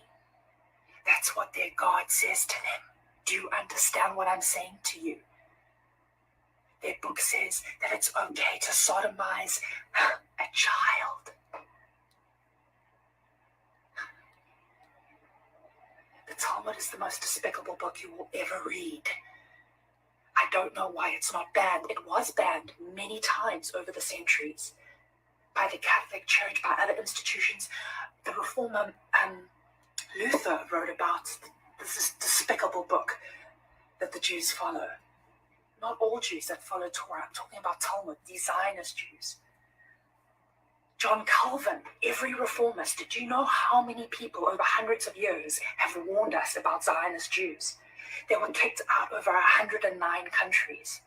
That's what their God says to them. Do you understand what I'm saying to you? Their book says that it's okay to sodomize a child. The Talmud is the most despicable book you will ever read. I don't know why it's not banned. It was banned many times over the centuries by the Catholic Church, by other institutions. The reformer Luther wrote about this despicable book that the Jews follow. Not all Jews that follow Torah. I'm talking about Talmud, these Zionist Jews. John Calvin, every reformist, did you know how many people over hundreds of years have warned us about Zionist Jews? They were kicked out over 109 countries.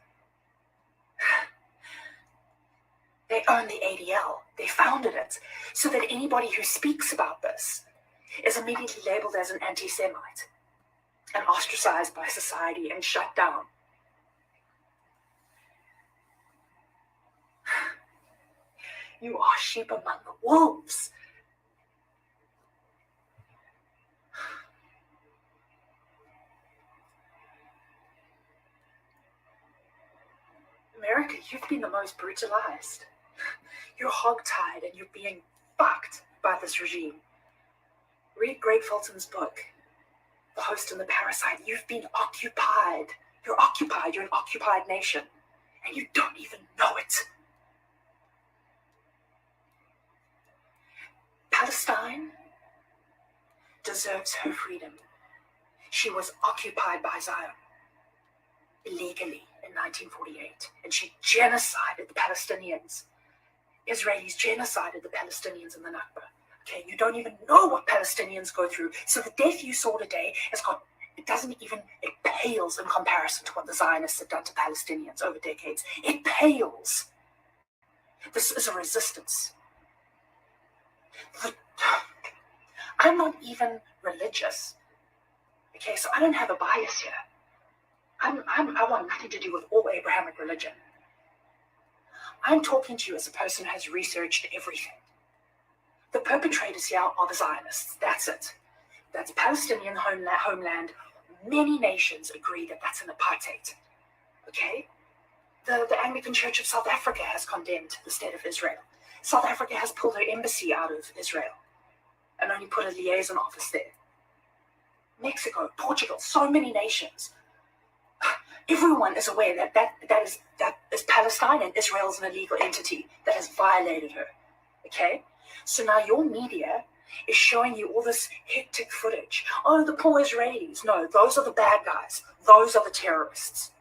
They own the ADL. They founded it so that anybody who speaks about this is immediately labeled as an anti-Semite and ostracized by society and shut down. You are sheep among the wolves. America, you've been the most brutalized. You're hogtied and you're being fucked by this regime. Read Greg Fulton's book, The Host and the Parasite. You've been occupied. You're occupied. You're an occupied nation. And you don't even know it. Palestine deserves her freedom. She was occupied by Zion illegally in 1948, and she genocided the Palestinians. Israelis genocided the Palestinians in the Nakba. Okay, you don't even know what Palestinians go through. So the death you saw today it pales in comparison to what the Zionists have done to Palestinians over decades. It pales. This is a resistance. I'm not even religious. Okay, so I don't have a bias here. I want nothing to do with all Abrahamic religion. I'm talking to you as a person who has researched everything. The perpetrators here are the Zionists. That's it. That's Palestinian homeland. Many nations agree that that's an apartheid. Okay? The Anglican Church of South Africa has condemned the state of Israel. South Africa has pulled her embassy out of Israel and only put a liaison office there. Mexico, Portugal, so many nations. Everyone is aware that is Palestine, and Israel is an illegal entity that has violated her. Okay? So now your media is showing you all this hectic footage. Oh, the poor Israelis. No, those are the bad guys. Those are the terrorists.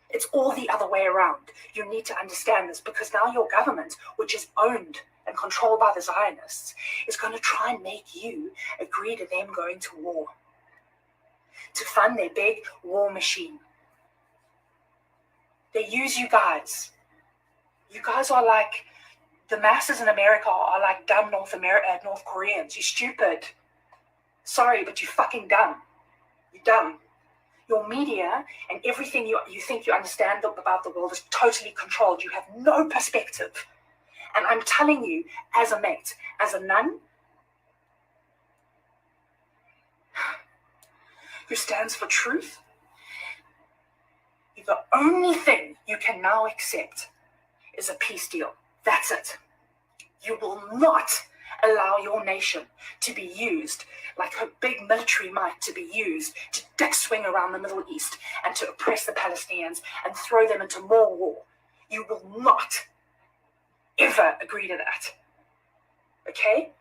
It's all the other way around. You need to understand this, because now your government, which is owned and controlled by the Zionists, is going to try and make you agree to them going to war, to fund their big war machine. They use you guys. You guys are like, the masses in America are like dumb North Koreans. You're stupid. Sorry, but you're fucking dumb. You're dumb. Your media and everything you think you understand about the world is totally controlled. You have no perspective. And I'm telling you, as a mate, as a nun who stands for truth, the only thing you can now accept is a peace deal. That's it. You will not allow your nation to be used like a big military might to be used to dick swing around the Middle East and to oppress the Palestinians and throw them into more war. You will not ever agree to that. Okay?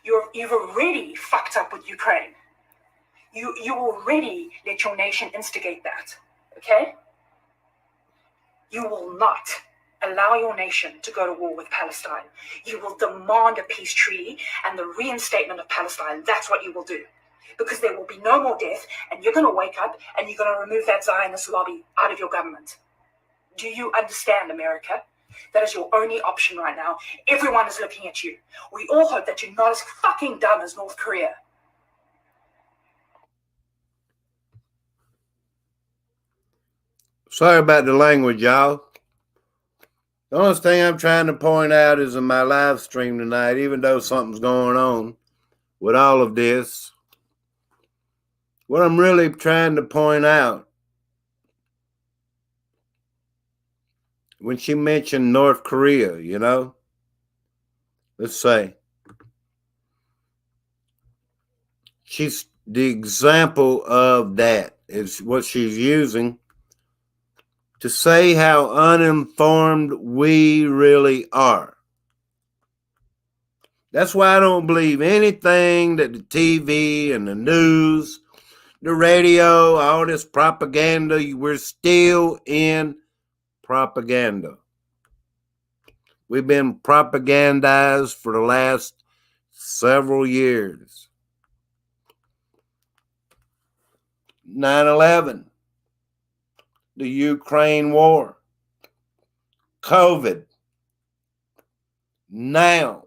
You've already fucked up with Ukraine. You already let your nation instigate that. Okay? You will not allow your nation to go to war with Palestine. You will demand a peace treaty and the reinstatement of Palestine. That's what you will do. Because there will be no more death, and you're going to wake up and you're going to remove that Zionist lobby out of your government. Do you understand, America? That is your only option right now. Everyone is looking at you. We all hope that you're not as fucking dumb as North Korea. Sorry about the language, y'all. The only thing I'm trying to point out is in my live stream tonight, even though something's going on with all of this, what I'm really trying to point out, when she mentioned North Korea, let's say, she's the example of that is what she's using to say how uninformed we really are. That's why I don't believe anything that the TV and the news, the radio, all this propaganda. We're still in propaganda. We've been propagandized for the last several years. 9/11, the Ukraine war, COVID. Now,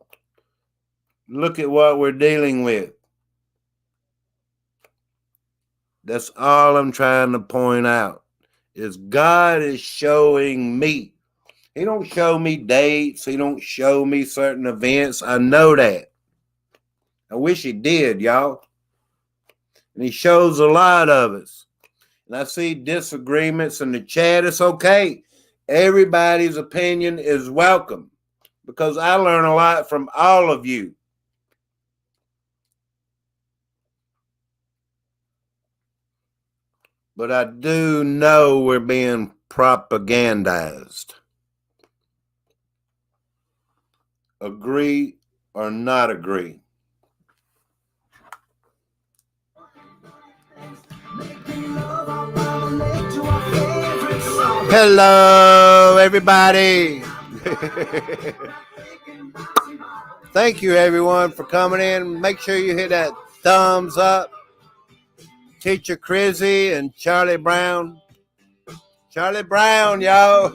look at what we're dealing with. That's all I'm trying to point out, is God is showing me. He don't show me dates. He don't show me certain events. I know that. I wish he did, y'all. And he shows a lot of us. And I see disagreements in the chat. It's okay. Everybody's opinion is welcome because I learn a lot from all of you. But I do know we're being propagandized. Agree or not agree? Hello, everybody. Thank you, everyone, for coming in. Make sure you hit that thumbs up. Teacher Crizzy and Charlie Brown. Charlie Brown, y'all.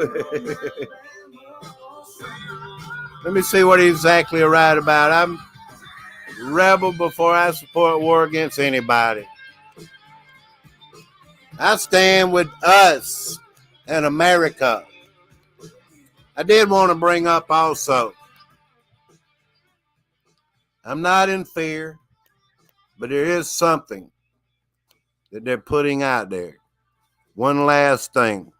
Let me see what he's exactly right about. I'm rebel before I support war against anybody. I stand with us and America. I did want to bring up also, I'm not in fear, but there is something that they're putting out there. One last thing.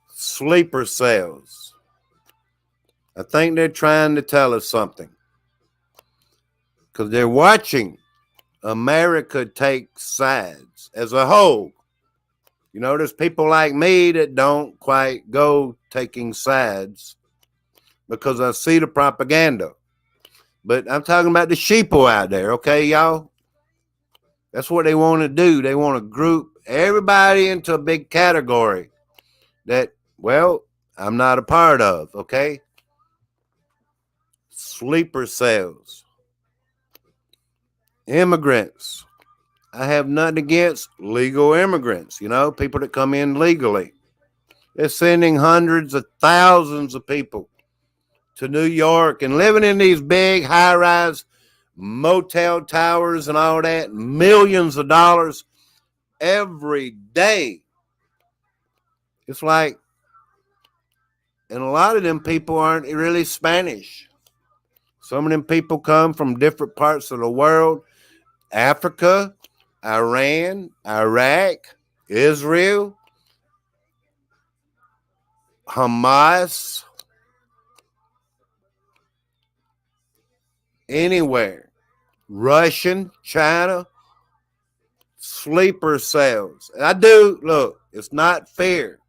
Sleeper cells. I think they're trying to tell us something. Because they're watching America take sides as a whole. There's people like me that don't quite go taking sides because I see the propaganda. But I'm talking about the sheeple out there, okay, y'all? That's what they want to do. They want to group everybody into a big category that, well, I'm not a part of, okay? Sleeper cells. Immigrants. I have nothing against legal immigrants, people that come in legally. They're sending hundreds of thousands of people to New York and living in these big high-rise motel towers and all that, millions of dollars every day. It's like, and a lot of them people aren't really Spanish. Some of them people come from different parts of the world, Africa, Iran, Iraq, Israel, Hamas, anywhere. Russian, China, sleeper cells. And I do, look, it's not fair.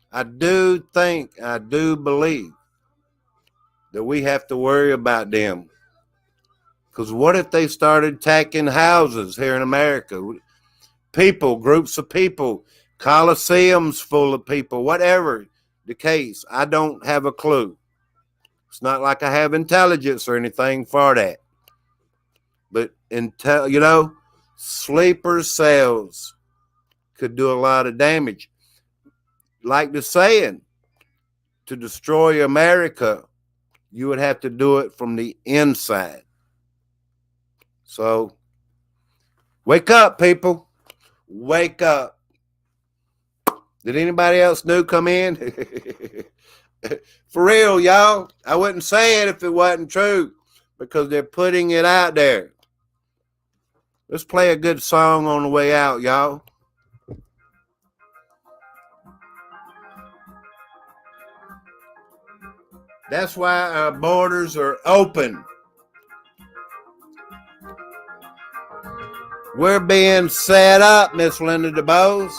I do think, I do believe that we have to worry about them. Because what if they started attacking houses here in America? people, groups of people, coliseums full of people, whatever the case. I don't have a clue. It's not like I have intelligence or anything for that. But sleeper cells could do a lot of damage. Like the saying, to destroy America, you would have to do it from the inside. So, wake up, people. Wake up. Did anybody else new come in? For real, y'all. I wouldn't say it if it wasn't true, because they're putting it out there. Let's play a good song on the way out, y'all. That's why our borders are open. We're being set up, Miss Linda DeBose.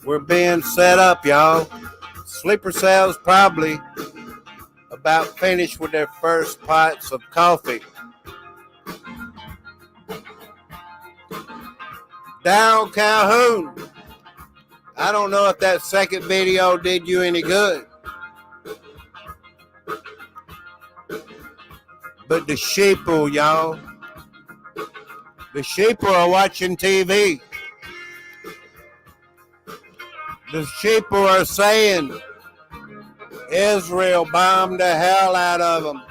We're being set up, y'all. Sleeper cells probably about finished with their first pots of coffee. Down Calhoun. I don't know if that second video did you any good. But the sheeple, y'all. The sheeple are watching TV. The sheeple are saying Israel bombed the hell out of them.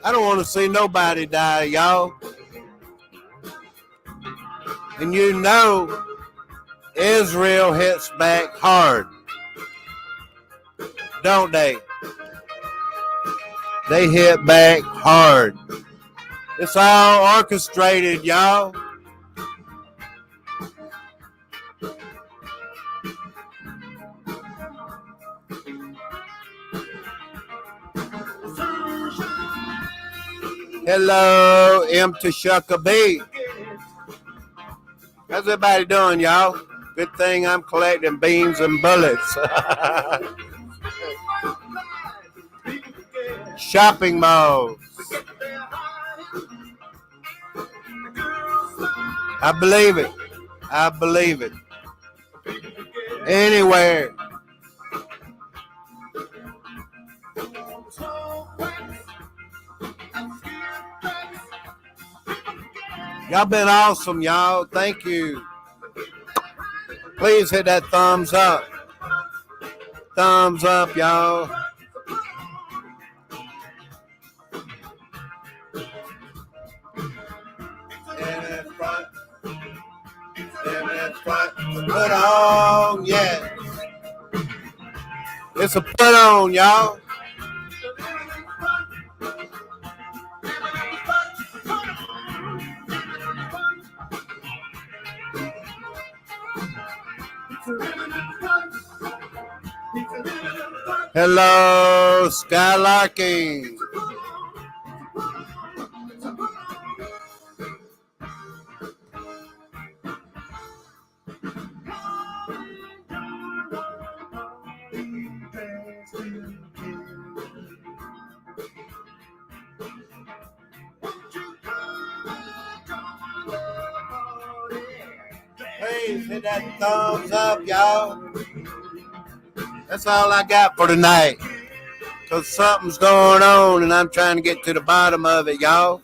I don't want to see nobody die, y'all. And you know Israel hits back hard, don't they? They hit back hard. It's all orchestrated, y'all. Hello, M. Tashaka B. How's everybody doing, y'all? Good thing I'm collecting beans and bullets. Shopping malls. I believe it. I believe it. Anywhere. Y'all been awesome, y'all. Thank you. Please hit that thumbs up. Thumbs up, y'all. Put on, yeah. It's a put on, y'all. Hello, Skylarking. Please hit that thumbs up, y'all. That's all I got for tonight. Because something's going on and I'm trying to get to the bottom of it, y'all.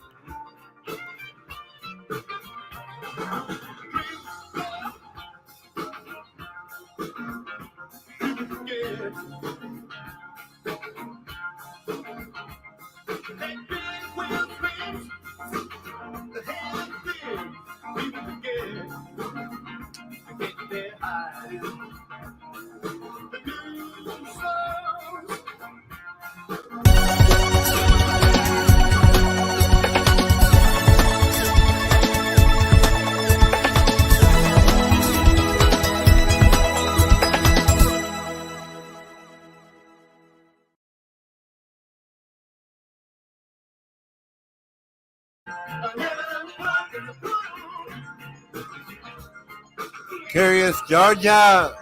Curious Georgia.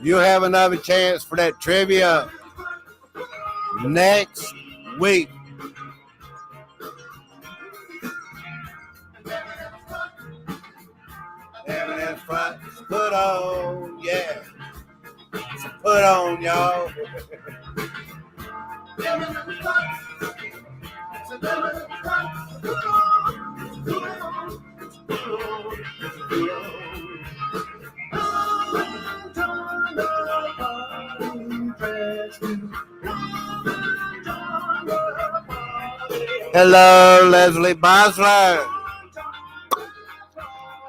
You'll have another chance for that trivia next week. Put on, yeah. So put on, y'all. Hello, Leslie Bosler.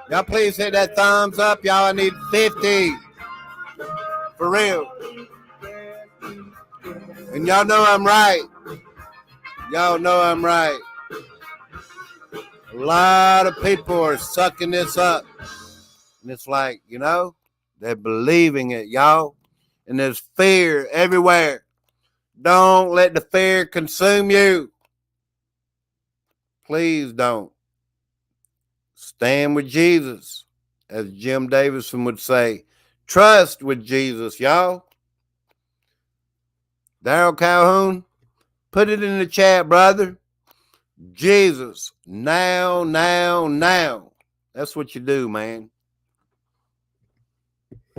Y'all please hit that thumbs up. Y'all, I need 50. For real. And y'all know I'm right. Y'all know I'm right. A lot of people are sucking this up. And it's like, you know, they're believing it, y'all. And there's fear everywhere. Don't let the fear consume you. Please don't. Stand with Jesus, as Jim Davison would say. Trust with Jesus, y'all. Daryl Calhoun, put it in the chat, brother. Jesus, now. That's what you do, man.